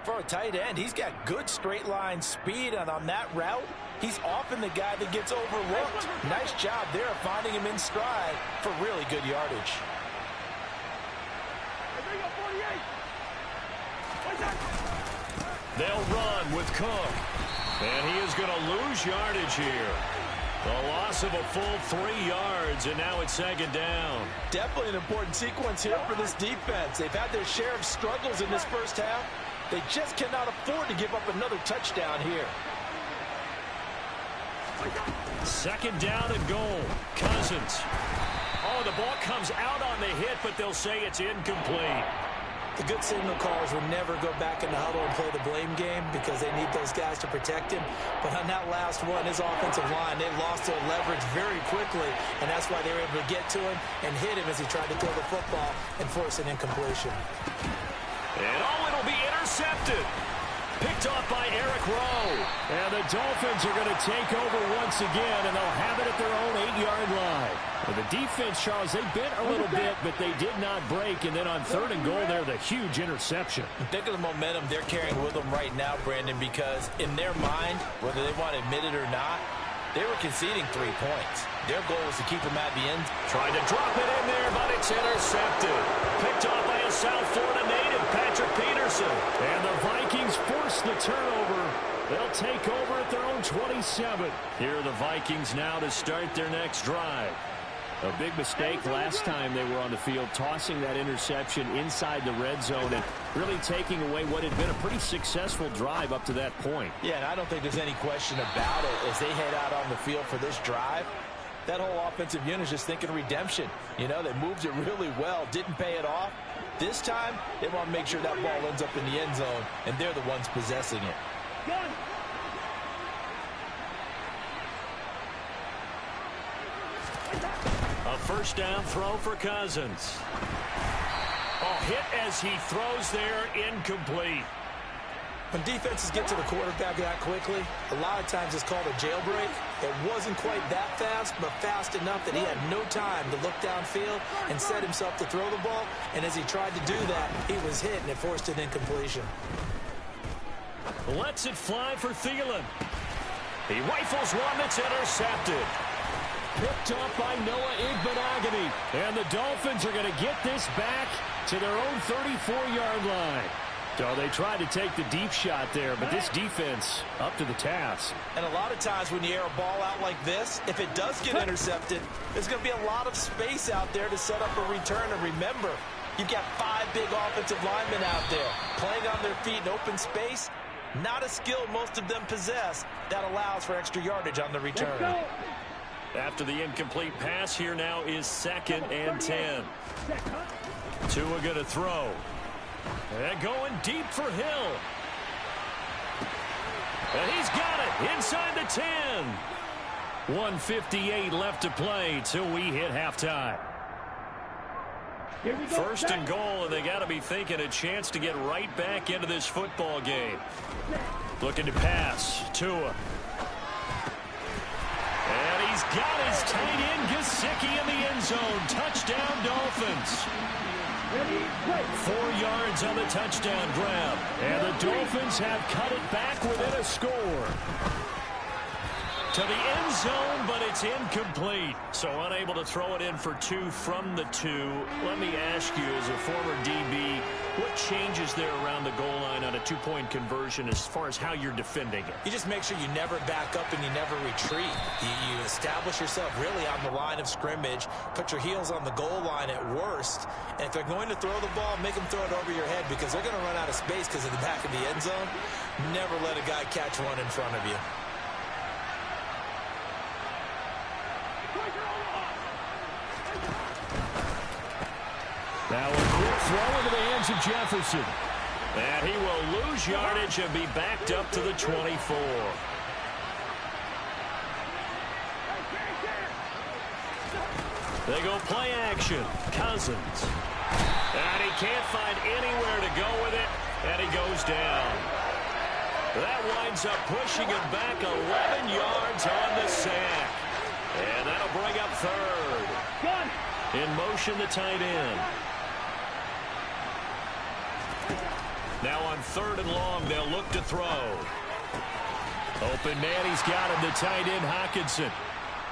S4: For a tight end, he's got good straight line speed, and on that route, he's often the guy that gets overlooked. Nice job there of finding him in stride for really good yardage.
S1: They'll run with Cook. And he is going to lose yardage here. The loss of a full 3 yards, and now it's second down.
S4: Definitely an important sequence here for this defense. They've had their share of struggles in this first half. They just cannot afford to give up another touchdown here.
S1: Second down and goal. Cousins. Oh, the ball comes out on the hit, but they'll say it's incomplete.
S4: The good signal callers will never go back in the huddle and play the blame game because they need those guys to protect him. But on that last one, his offensive line, they lost their leverage very quickly, and that's why they were able to get to him and hit him as he tried to throw the football and force an incompletion.
S1: And it'll be intercepted. Picked off by Eric Rowe. And the Dolphins are going to take over once again, and they'll have it at their own 8-yard line. Well, the defense, Charles, they bent a little bit, but they did not break. And then on third and goal there, the huge interception.
S4: Think of the momentum they're carrying with them right now, Brandon, because in their mind, whether they want to admit it or not, they were conceding 3 points. Their goal was to keep them at the end.
S1: Trying to drop it in there, but it's intercepted. Picked off by a South Florida native, Patrick Peterson. And the Vikings force the turnover. They'll take over at their own 27. Here are the Vikings now to start their next drive. A big mistake last time they were on the field, tossing that interception inside the red zone and really taking away what had been a pretty successful drive up to that point.
S4: Yeah, and I don't think there's any question about it. As they head out on the field for this drive, that whole offensive unit is just thinking redemption. You know, they moved it really well, didn't pay it off. This time, they want to make sure that ball ends up in the end zone, and they're the ones possessing it.
S1: A first down throw for Cousins. Oh, hit as he throws there, incomplete.
S4: When defenses get to the quarterback that quickly, a lot of times it's called a jailbreak. It wasn't quite that fast, but fast enough that he had no time to look downfield and set himself to throw the ball. And as he tried to do that, he was hit, and it forced an incompletion.
S1: Lets it fly for Thielen. He rifles one that's intercepted. Picked up by Noah Igbenogany. And the Dolphins are going to get this back to their own 34-yard line. So they tried to take the deep shot there, but this defense up to the task.
S4: And a lot of times when you air a ball out like this, if it does get intercepted, there's going to be a lot of space out there to set up a return. And remember, you've got 5 big offensive linemen out there playing on their feet in open space. Not a skill most of them possess that allows for extra yardage on the return.
S1: After the incomplete pass, here now is 2nd and 10. Tua going to throw. And going deep for Hill. And he's got it inside the 10. 1:58 left to play till we hit halftime. First and goal, and they got to be thinking a chance to get right back into this football game. Looking to pass. Tua. And he's got his tight end Gesicki in the end zone. Touchdown, Dolphins. 4 yards on the touchdown grab. And the Dolphins have cut it back within a score. To the end zone, but it's incomplete. So unable to throw it in for 2 from the 2. Let me ask you, as a former DB, what changes there around the goal line on a 2-point conversion as far as how you're defending it?
S4: You just make sure you never back up and you never retreat. You establish yourself really on the line of scrimmage, put your heels on the goal line at worst, and if they're going to throw the ball, make them throw it over your head because they're going to run out of space because of the back of the end zone. Never let a guy catch one in front of you.
S1: Now a quick throw into the hands of Jefferson. And he will lose yardage and be backed up to the 24. They go play action. Cousins. And he can't find anywhere to go with it, and he goes down. That winds up pushing him back 11 yards on the sack. And that'll bring up third. In motion, the tight end. Now on 3rd and long, they'll look to throw. Open man, he's got him, the tight end, Hockenson.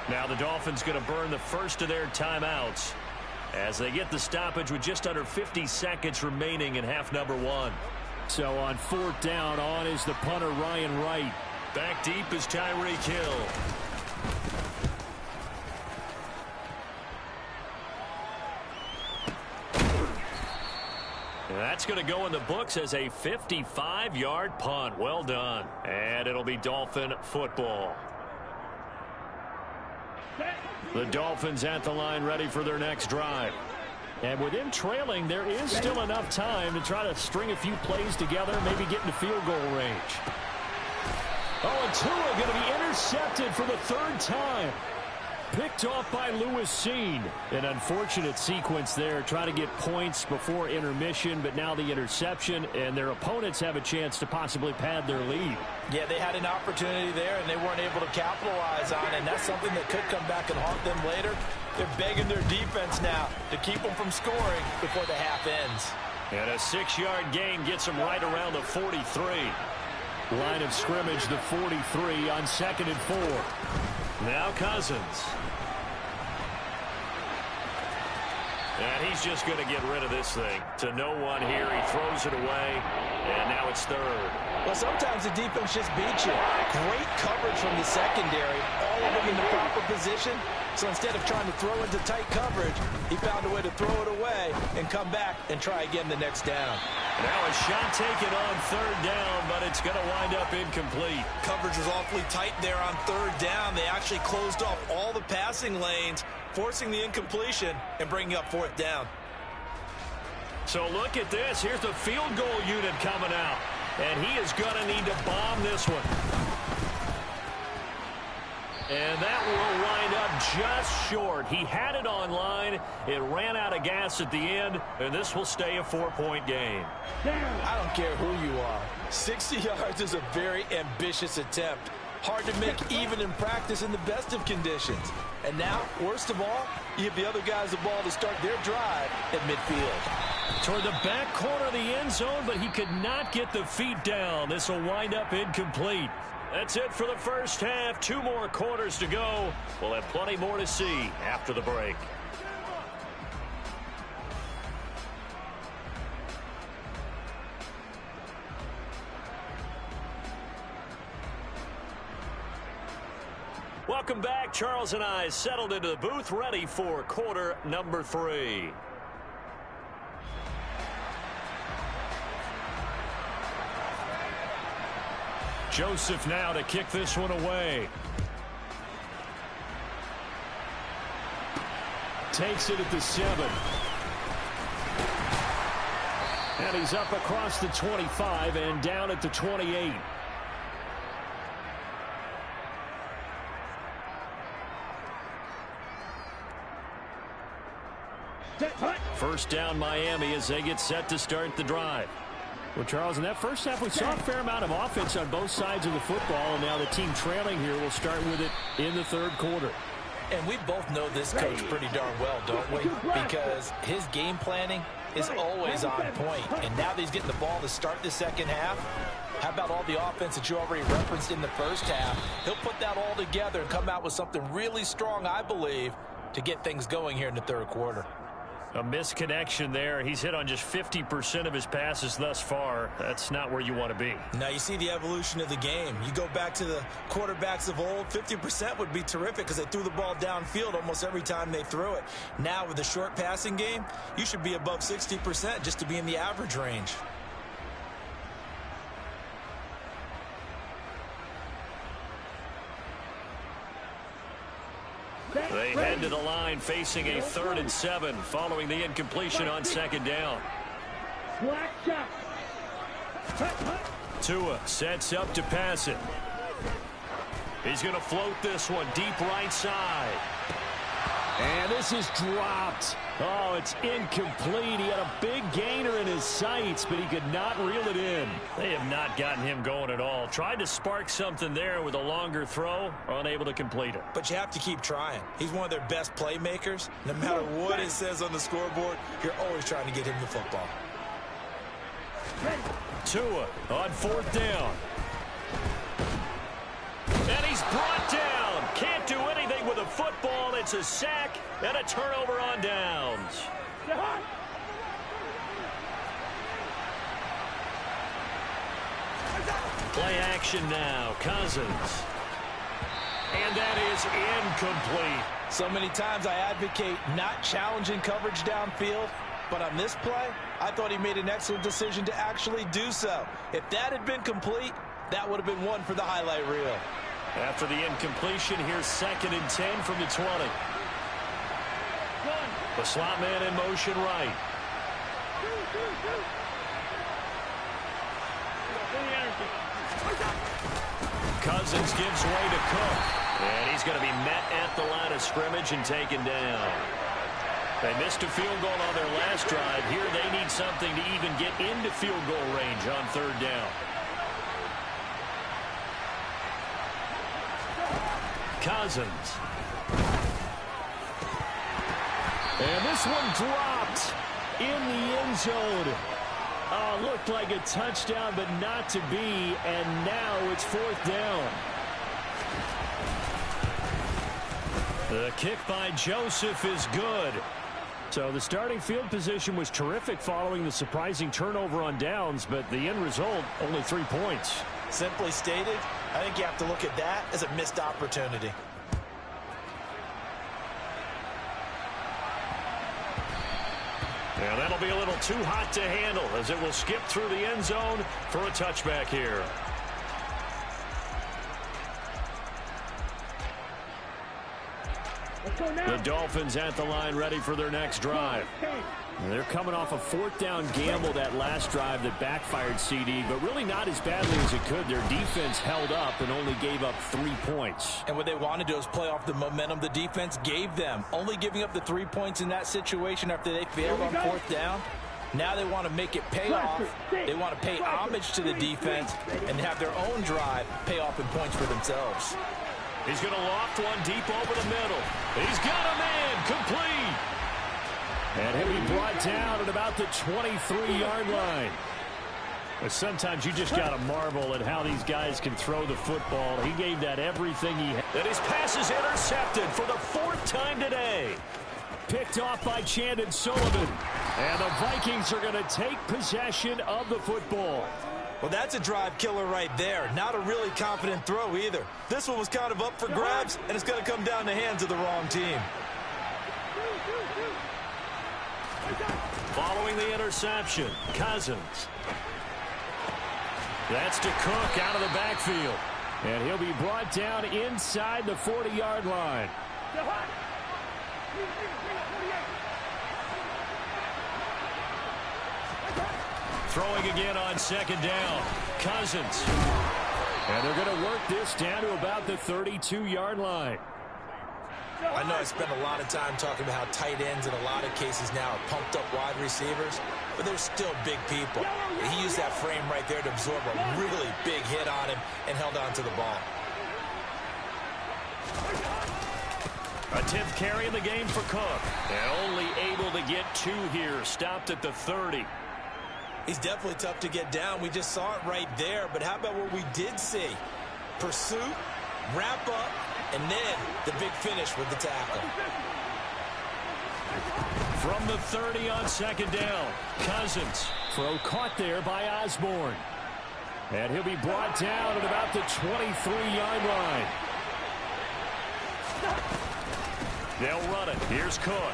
S1: Now the Dolphins going to burn the first of their timeouts as they get the stoppage with just under 50 seconds remaining in half number 1. So on 4th down, on is the punter, Ryan Wright. Back deep is Tyreek Hill. That's going to go in the books as a 55-yard punt. Well done. And it'll be Dolphin football. The Dolphins at the line ready for their next drive. And with him trailing, there is still enough time to try to string a few plays together, maybe get into field goal range. Oh, and Tua going to be intercepted for the 3rd time. Picked off by Lewis Seen. An unfortunate sequence there, trying to get points before intermission, but now the interception, and their opponents have a chance to possibly pad their lead.
S4: Yeah, they had an opportunity there, and they weren't able to capitalize on it, and that's something that could come back and haunt them later. They're begging their defense now to keep them from scoring before the half ends.
S1: And a 6-yard gain gets them right around the 43. Line of scrimmage, the 43 on 2nd and 4. Now Cousins. And he's just going to get rid of this thing. To no one here. He throws it away. And now it's 3rd.
S4: Well, sometimes the defense just beats you. Great coverage from the secondary. All of them in the proper position. So instead of trying to throw into tight coverage, he found a way to throw it away and come back and try again the next down.
S1: Now a shot taken on 3rd down, but it's going to wind up incomplete.
S2: Coverage was awfully tight there on 3rd down. They actually closed off all the passing lanes, forcing the incompletion and bringing up 4th down.
S1: So look at this. Here's the field goal unit coming out. And he is going to need to bomb this one. And that will wind up just short. He had it on line. It ran out of gas at the end, and this will stay a 4-point game.
S4: I don't care who you are. 60 yards is a very ambitious attempt. Hard to make even in practice in the best of conditions. And now, worst of all, you give the other guys the ball to start their drive at midfield.
S1: Toward the back corner of the end zone, but he could not get the feet down. This will wind up incomplete. That's it for the first half. 2 more quarters to go. We'll have plenty more to see after the break. Welcome back. Charles and I settled into the booth, ready for quarter number 3. Joseph now to kick this one away. Takes it at the 7. And he's up across the 25 and down at the 28. First down Miami as they get set to start the drive. Well, Charles, in that first half, we saw a fair amount of offense on both sides of the football, and now the team trailing here will start with it in the 3rd quarter.
S4: And we both know this coach pretty darn well, don't we? Because his game planning is always on point. And now that he's getting the ball to start the second half, how about all the offense that you already referenced in the first half? He'll put that all together and come out with something really strong, I believe, to get things going here in the 3rd quarter.
S1: A misconnection there. He's hit on just 50% of his passes thus far. That's not where you want to be.
S2: Now you see the evolution of the game. You go back to the quarterbacks of old, 50% would be terrific because they threw the ball downfield almost every time they threw it. Now with the short passing game, you should be above 60% just to be in the average range.
S1: They head to the line facing a 3rd and 7 following the incompletion on 2nd down. Tua sets up to pass it. He's going to float this one deep right side. And this is dropped. Oh, it's incomplete. He had a big gainer in his sights, but he could not reel it in. They have not gotten him going at all. Tried to spark something there with a longer throw, unable to complete it.
S2: But you have to keep trying. He's one of their best playmakers. No matter what it says on the scoreboard, you're always trying to get him the football.
S1: Tua on fourth down. And he's brought down. Can't do anything with a football. It's a sack and a turnover on downs. Play action now. Cousins. And that is incomplete.
S2: So many times I advocate not challenging coverage downfield, but on this play, I thought he made an excellent decision to actually do so. If that had been complete, that would have been one for the highlight reel.
S1: After the incompletion, here's 2nd and 10 from the 20. The slot man in motion right. Cousins gives way to Cook. And he's going to be met at the line of scrimmage and taken down. They missed a field goal on their last drive. Here they need something to even get into field goal range on 3rd down. Cousins. And this one dropped in the end zone. Oh, looked like a touchdown, but not to be. And now it's 4th down. The kick by Joseph is good. So the starting field position was terrific following the surprising turnover on downs, but the end result, only 3 points.
S2: Simply stated, I think you have to look at that as a missed opportunity.
S1: And that'll be a little too hot to handle as it will skip through the end zone for a touchback here. The Dolphins at the line ready for their next drive. They're coming off a 4th down gamble that last drive that backfired CD, but really not as badly as it could. Their defense held up and only gave up 3 points.
S2: And what they wanted to do is play off the momentum the defense gave them. Only giving up the 3 points in that situation after they failed on 4th down. Now they want to make it pay off. They want to pay homage to the defense and have their own drive pay off in points for themselves.
S1: He's going to loft one deep over the middle. He's got a man complete. And he'll be brought down at about the 23-yard line. But sometimes you just got to marvel at how these guys can throw the football. He gave that everything he had. And his pass is intercepted for the 4th time today. Picked off by Chandon Sullivan. And the Vikings are going to take possession of the football.
S2: Well, that's a drive killer right there. Not a really confident throw either. This one was kind of up for grabs, and it's going to come down the hands of the wrong team.
S1: Following the interception, Cousins. That's to Cook out of the backfield. And he'll be brought down inside the 40-yard line. Throwing again on 2nd down. Cousins. And they're going to work this down to about the 32-yard line.
S2: I know I spend a lot of time talking about how tight ends in a lot of cases now are pumped up wide receivers, but they're still big people. He used that frame right there to absorb a really big hit on him and held on to the ball.
S1: A 10th carry in the game for Cook. And only able to get 2 here. Stopped at the 30.
S2: He's definitely tough to get down. We just saw it right there. But how about what we did see? Pursuit, wrap up, and then the big finish with the tackle.
S1: From the 30 on 2nd down. Cousins. Throw caught there by Osborne. And he'll be brought down at about the 23-yard line. They'll run it. Here's Cook.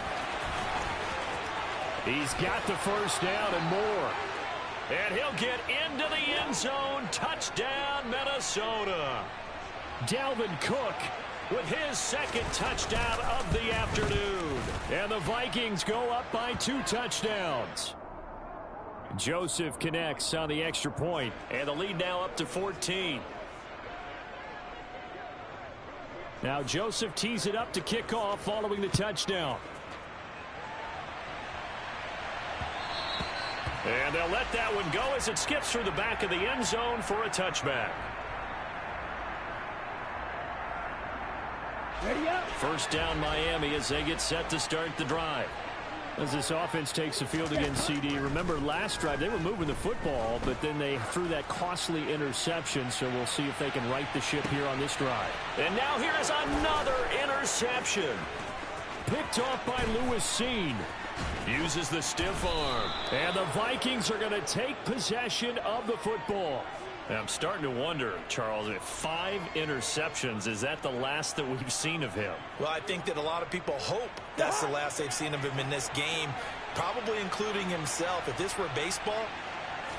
S1: He's got the 1st down and more. And he'll get into the end zone. Touchdown, Minnesota. Dalvin Cook with his 2nd touchdown of the afternoon. And the Vikings go up by 2 touchdowns. Joseph connects on the extra point. And the lead now up to 14. Now Joseph tees it up to kick off following the touchdown. And they'll let that one go as it skips through the back of the end zone for a touchback.
S3: Ready up.
S1: First down Miami as they get set to start the drive. As this offense takes the field against CD, remember last drive they were moving the football, but then they threw that costly interception, so we'll see if they can right the ship here on this drive. And now here is another interception. Picked off by Lewis Seen. Uses the stiff arm. And the Vikings are going to take possession of the football. And I'm starting to wonder, Charles, if 5 interceptions, is that the last that we've seen of him?
S2: Well, I think that a lot of people hope that's the last they've seen of him in this game, probably including himself. If this were baseball,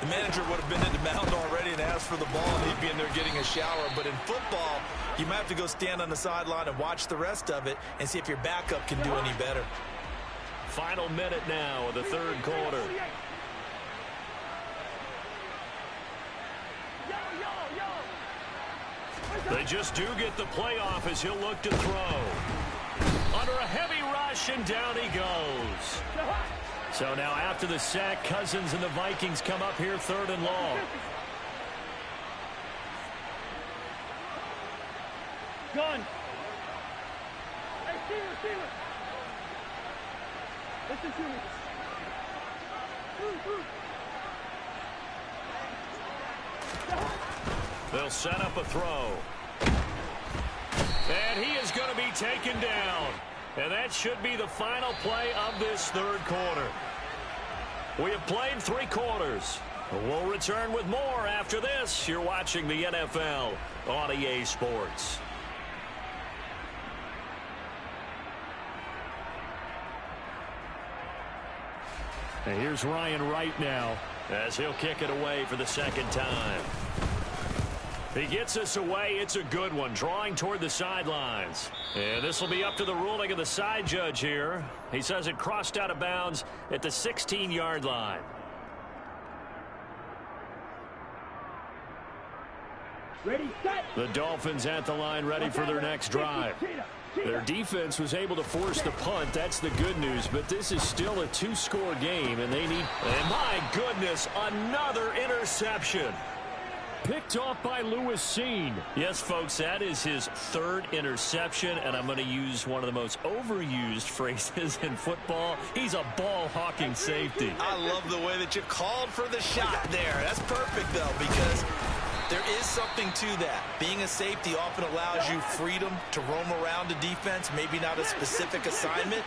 S2: the manager would have been in the mound already and asked for the ball, and he'd be in there getting a shower. But in football, you might have to go stand on the sideline and watch the rest of it and see if your backup can do any better.
S1: Final minute now of the third quarter. They just do get the playoff as he'll look to throw. Under a heavy rush, and down he goes. So now after the sack, Cousins and the Vikings come up here 3rd and long.
S3: Gun. Hey, Steelers. Listen to me.
S1: They'll set up a throw. And he is going to be taken down. And that should be the final play of this third quarter. We have played 3 quarters. We'll return with more after this. You're watching the NFL on EA Sports. And here's Ryan Wright now as he'll kick it away for the second time. He gets us away. It's a good one, drawing toward the sidelines. And this will be up to the ruling of the side judge here. He says it crossed out of bounds at the 16-yard line.
S3: Ready, set.
S1: The Dolphins at the line ready for their next drive. Their defense was able to force the punt. That's the good news. But this is still a 2-score game, and they need... And my goodness, another interception. Picked off by Lewis Seen. Yes, folks, that is his 3rd interception, and I'm going to use one of the most overused phrases in football. He's a ball-hawking safety.
S2: I love the way that you called for the shot there. That's perfect, though, because there is something to that. Being a safety often allows you freedom to roam around the defense, maybe not a specific assignment.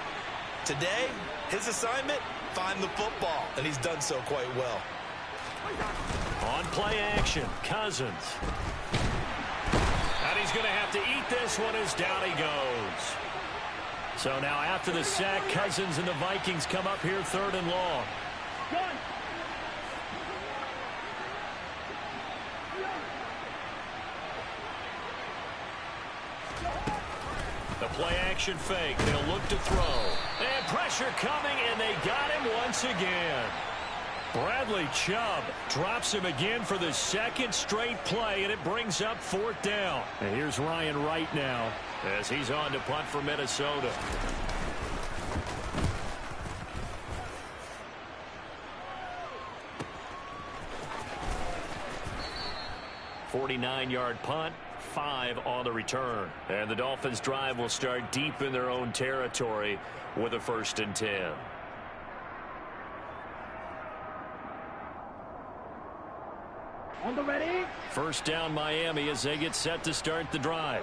S2: Today, his assignment, find the football, and he's done so quite well.
S1: On play action, Cousins. And he's going to have to eat this one as down he goes. So now after the sack, Cousins and the Vikings come up here 3rd and long. The play action fake. They'll look to throw. And pressure coming, and they got him once again. Bradley Chubb drops him again for the 2nd straight play, and it brings up 4th down. And here's Ryan Wright now as he's on to punt for Minnesota. 49-yard punt, 5 on the return. And the Dolphins' drive will start deep in their own territory with a 1st and 10.
S3: On the ready.
S1: First down Miami as they get set to start the drive.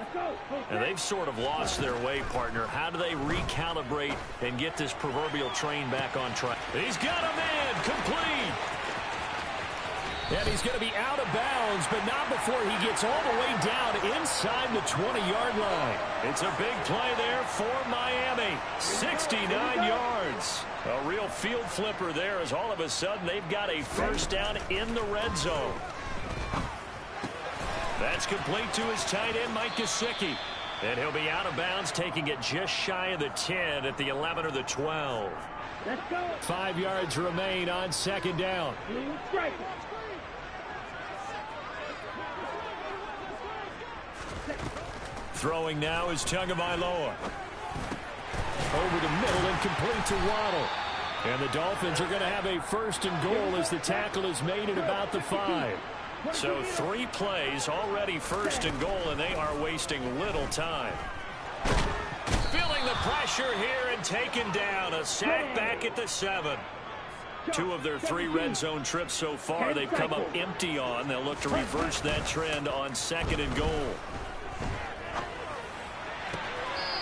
S1: And they've sort of lost their way, partner. How do they recalibrate and get this proverbial train back on track? He's got a man complete. And he's going to be out of bounds, but not before he gets all the way down inside the 20-yard line. It's a big play there for Miami. 69 yards. A real field flipper there as all of a sudden they've got a first down in the red zone. That's complete to his tight end, Mike Gesicki. And he'll be out of bounds, taking it just shy of the 10 at the 11 or the 12.
S3: Let's go.
S1: 5 yards remain on second down.
S3: Strike.
S1: Throwing now is Tagovailoa. Over the middle and complete to Waddle. And the Dolphins are going to have a 1st and goal as the tackle is made at about the 5. So 3 plays already 1st and goal, and they are wasting little time. Feeling the pressure here and taken down. A sack back at the 7. 2 of their 3 red zone trips so far they've come up empty on. They'll look to reverse that trend on 2nd and goal.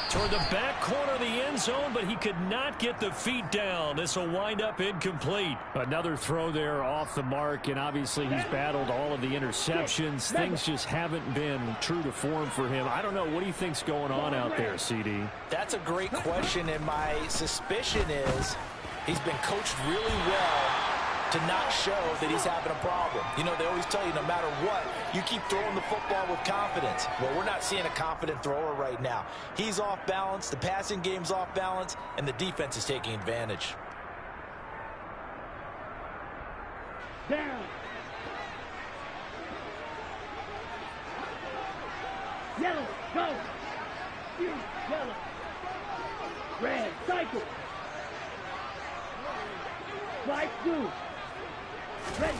S1: Toward the back corner of the end zone, but he could not get the feet down. This will wind up incomplete. Another throw there off the mark, and obviously he's battled all of the interceptions. Things just haven't been true to form for him. I don't know. What do you think's going on out there, CD?
S4: That's a great question, and my suspicion is he's been coached really well to not show that he's having a problem. You know, they always tell you no matter what, you keep throwing the football with confidence. Well, we're not seeing a confident thrower right now. He's off balance, the passing game's off balance, and the defense is taking advantage.
S3: Down. Yellow, go. Yellow. Red, cycle. Right through. Ready.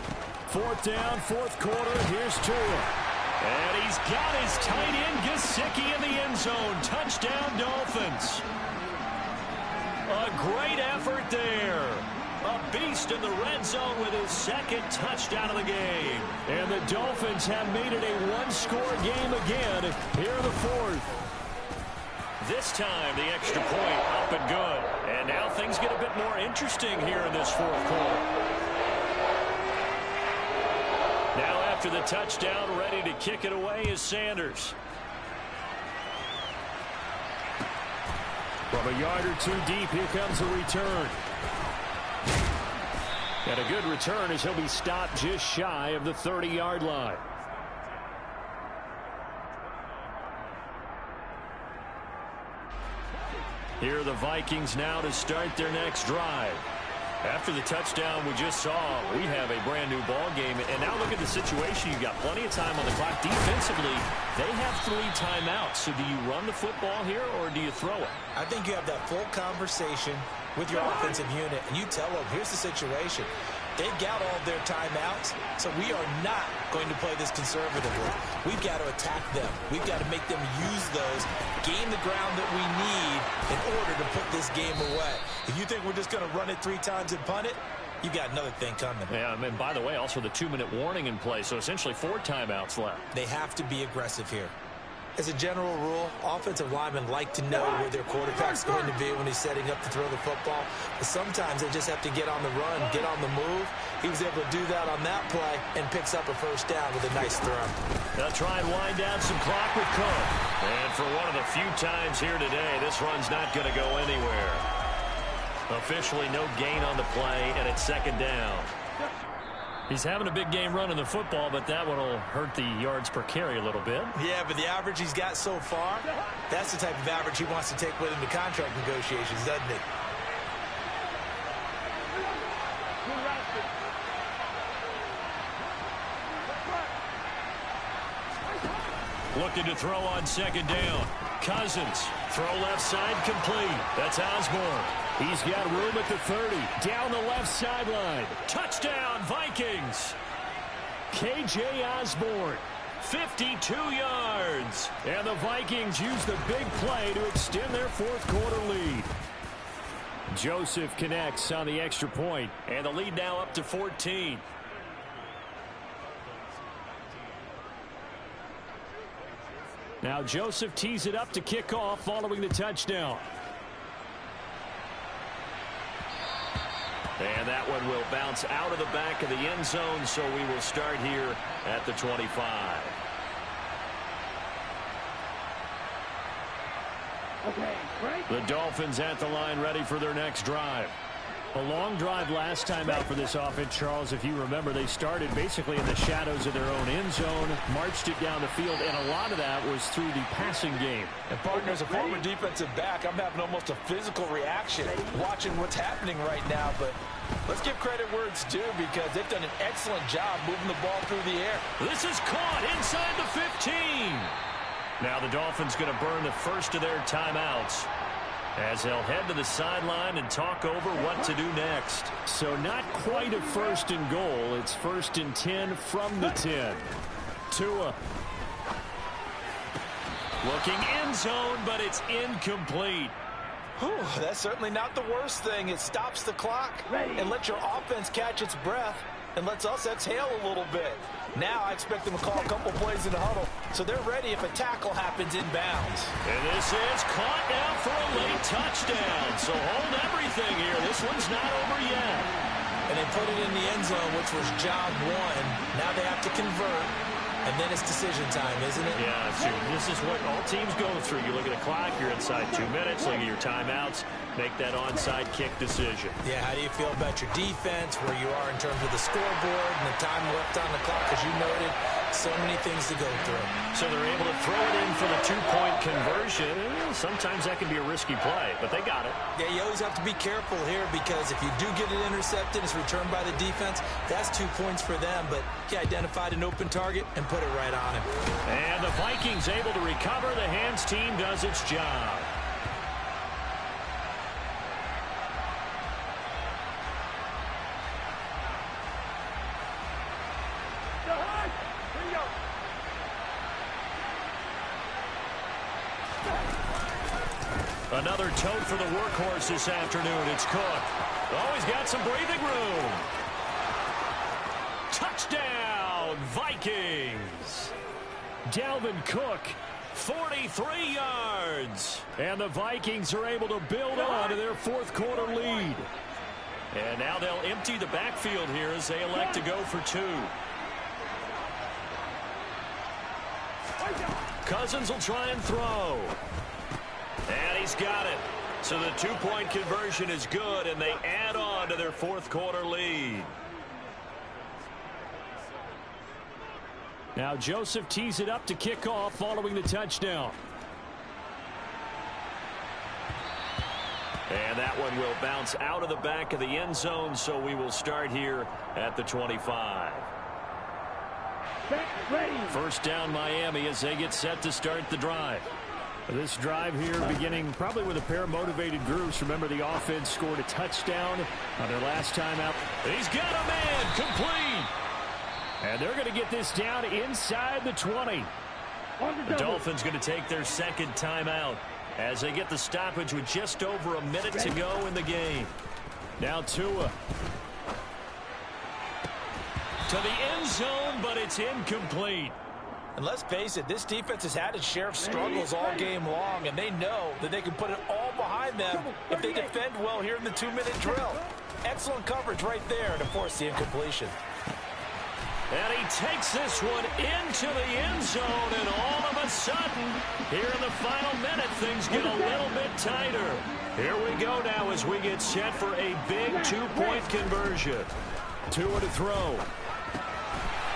S1: 4th down, 4th quarter. Here's Tua. And he's got his tight end Gesicki in the end zone. Touchdown, Dolphins. A great effort there. A beast in the red zone with his 2nd touchdown of the game. And the Dolphins have made it a 1-score game again here in the 4th. This time, the extra point up and good. And now things get a bit more interesting here in this 4th quarter. Now after the touchdown, ready to kick it away is Sanders. From a yard or 2 deep, here comes a return. And a good return as he'll be stopped just shy of the 30-yard line. Here are the Vikings now to start their next drive. After the touchdown we just saw, we have a brand new ball game. And now look at the situation. You've got plenty of time on the clock. Defensively, they have 3 timeouts. So do you run the football here or do you throw it?
S4: I think you have that full conversation with your offensive unit, and you tell them, here's the situation. They've got all of their timeouts, so we are not going to play this conservatively. We've got to attack them. We've got to make them use those, gain the ground that we need in order to put this game away. If you think we're just going to run it 3 times and punt it, you've got another thing coming.
S1: Yeah, and by the way, also the 2-minute warning in play, so essentially 4 timeouts left.
S4: They have to be aggressive here. As a general rule, offensive linemen like to know where their quarterback's going to be when he's setting up to throw the football. But sometimes they just have to get on the run, get on the move. He was able to do that on that play and picks up a 1st down with a nice throw.
S1: They'll try and wind down some clock with Cook. And for one of the few times here today, this run's not going to go anywhere. Officially no gain on the play, and it's 2nd down. He's having a big game running the football, but that one will hurt the yards per carry a little bit.
S4: Yeah, but the average he's got so far, that's the type of average he wants to take with him to contract negotiations, doesn't it?
S1: Looking to throw on 2nd down. Cousins, throw left side complete. That's Osborne. He's got room at the 30. Down the left sideline. Touchdown, Vikings. K.J. Osborne, 52 yards. And the Vikings use the big play to extend their 4th quarter lead. Joseph connects on the extra point, and the lead now up to 14. Now Joseph tees it up to kick off following the touchdown. And that one will bounce out of the back of the end zone, so we will start here at the 25.
S3: Okay, break.
S1: The Dolphins at the line ready for their next drive. A long drive last time out for this offense, Charles. If you remember, they started basically in the shadows of their own end zone, marched it down the field, and a lot of that was through the passing game.
S4: And partner, as a former defensive back, I'm having almost a physical reaction watching what's happening right now. But let's give credit where it's due, because they've done an excellent job moving the ball through the air.
S1: This is caught inside the 15. Now the Dolphins going to burn the first of their timeouts as they'll head to the sideline and talk over what to do next. So not quite a first and goal. It's first and 10 from the 10. Tua. Looking end zone, but it's incomplete.
S4: Whew, that's certainly not the worst thing. It stops the clock and lets your offense catch its breath and lets us exhale a little bit. Now I expect them to call a couple plays in the huddle, so they're ready if a tackle happens inbounds.
S1: And this is caught down for a late touchdown. So hold everything here. This one's not over yet.
S4: And they put it in the end zone, which was job one. Now they have to convert. And then it's decision time, isn't it?
S1: Yeah, so this is what all teams go through. You look at the clock, you're inside 2 minutes, look at your timeouts, make that onside kick decision.
S4: Yeah, how do you feel about your defense, where you are in terms of the scoreboard and the time left on the clock, as you noted? So many things to go through.
S1: So they're able to throw it in for the 2-point conversion. Sometimes that can be a risky play, but they got it.
S4: Yeah, you always have to be careful here because if you do get it intercepted, it's returned by the defense. That's 2 points for them, but he identified an open target and put it right on him.
S1: And the Vikings able to recover. The hands team does its job. Another tote for the workhorse this afternoon. It's Cook. Oh, he's got some breathing room. Touchdown, Vikings. Dalvin Cook, 43 yards. And the Vikings are able to build on to their fourth quarter lead. And now they'll empty the backfield here as they elect to go for 2. Cousins will try and throw. And he's got it. So the 2-point conversion is good, and they add on to their fourth quarter lead. Now Joseph tees it up to kick off following the touchdown. And that one will bounce out of the back of the end zone, so we will start here at the 25. First down Miami as they get set to start the drive. This drive here beginning probably with a pair of motivated groups. Remember, the offense scored a touchdown on their last time out. He's got a man complete. And they're going to get this down inside the 20. The Dolphins going to take their second timeout as they get the stoppage with just over a minute to go in the game. Now Tua. To the end zone, but it's incomplete.
S4: And let's face it, this defense has had its share of struggles all game long, and they know that they can put it all behind them if they defend well here in the 2-minute drill. Excellent coverage right there to force the incompletion.
S1: And he takes this one into the end zone, and all of a sudden, here in the final minute, things get a little bit tighter. Here we go now as we get set for a big 2-point conversion. Tua to throw.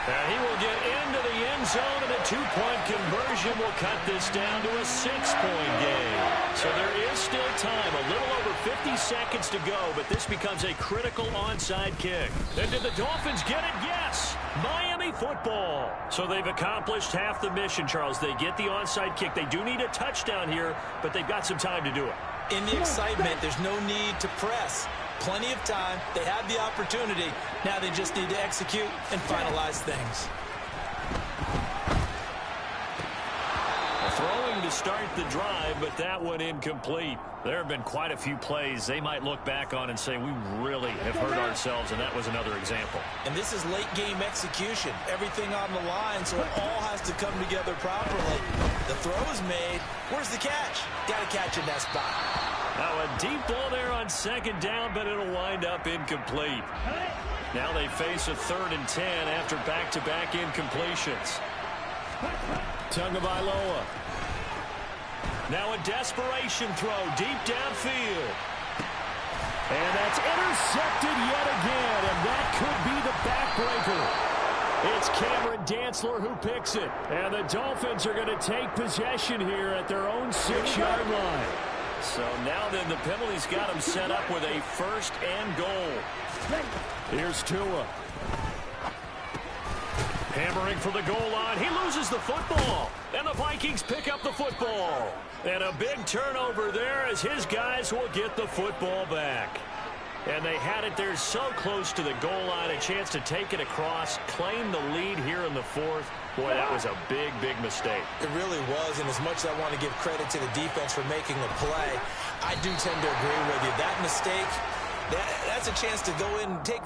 S1: And he will get into the end zone, and a 2-point conversion will cut this down to a 6-point game. So there is still time, a little over 50 seconds to go, but this becomes a critical onside kick. And did the Dolphins get it? Yes! Miami football. So they've accomplished half the mission, Charles. They get the onside kick. They do need a touchdown here, but they've got some time to do it.
S4: In the excitement, there's no need to press. Plenty of time. They have the opportunity. Now they just need to execute and finalize things.
S1: Throwing to start the drive, but that one incomplete. There have been quite a few plays they might look back on and say, we really have hurt ourselves, and that was another example.
S4: And this is late-game execution. Everything on the line, so it all has to come together properly. The throw is made. Where's the catch? Got to catch in that spot.
S1: Now a deep ball there on second down, but it'll wind up incomplete. Now they face a 3rd and 10 after back-to-back incompletions. Tagovailoa. Now a desperation throw deep downfield. And that's intercepted yet again, and that could be the backbreaker. It's Cameron Dantzler who picks it. And the Dolphins are going to take possession here at their own 6-yard line. So now then the penalties got them set up with a 1st and goal. Here's Tua. Hammering for the goal line. He loses the football. And the Vikings pick up the football. And a big turnover there as his guys will get the football back. And they had it there so close to the goal line, a chance to take it across, claim the lead here in the fourth. Boy, that was a big, big mistake.
S2: It really was, and as much as I want to give credit to the defense for making the play, I do tend to agree with you. That mistake, that's a chance to go in and take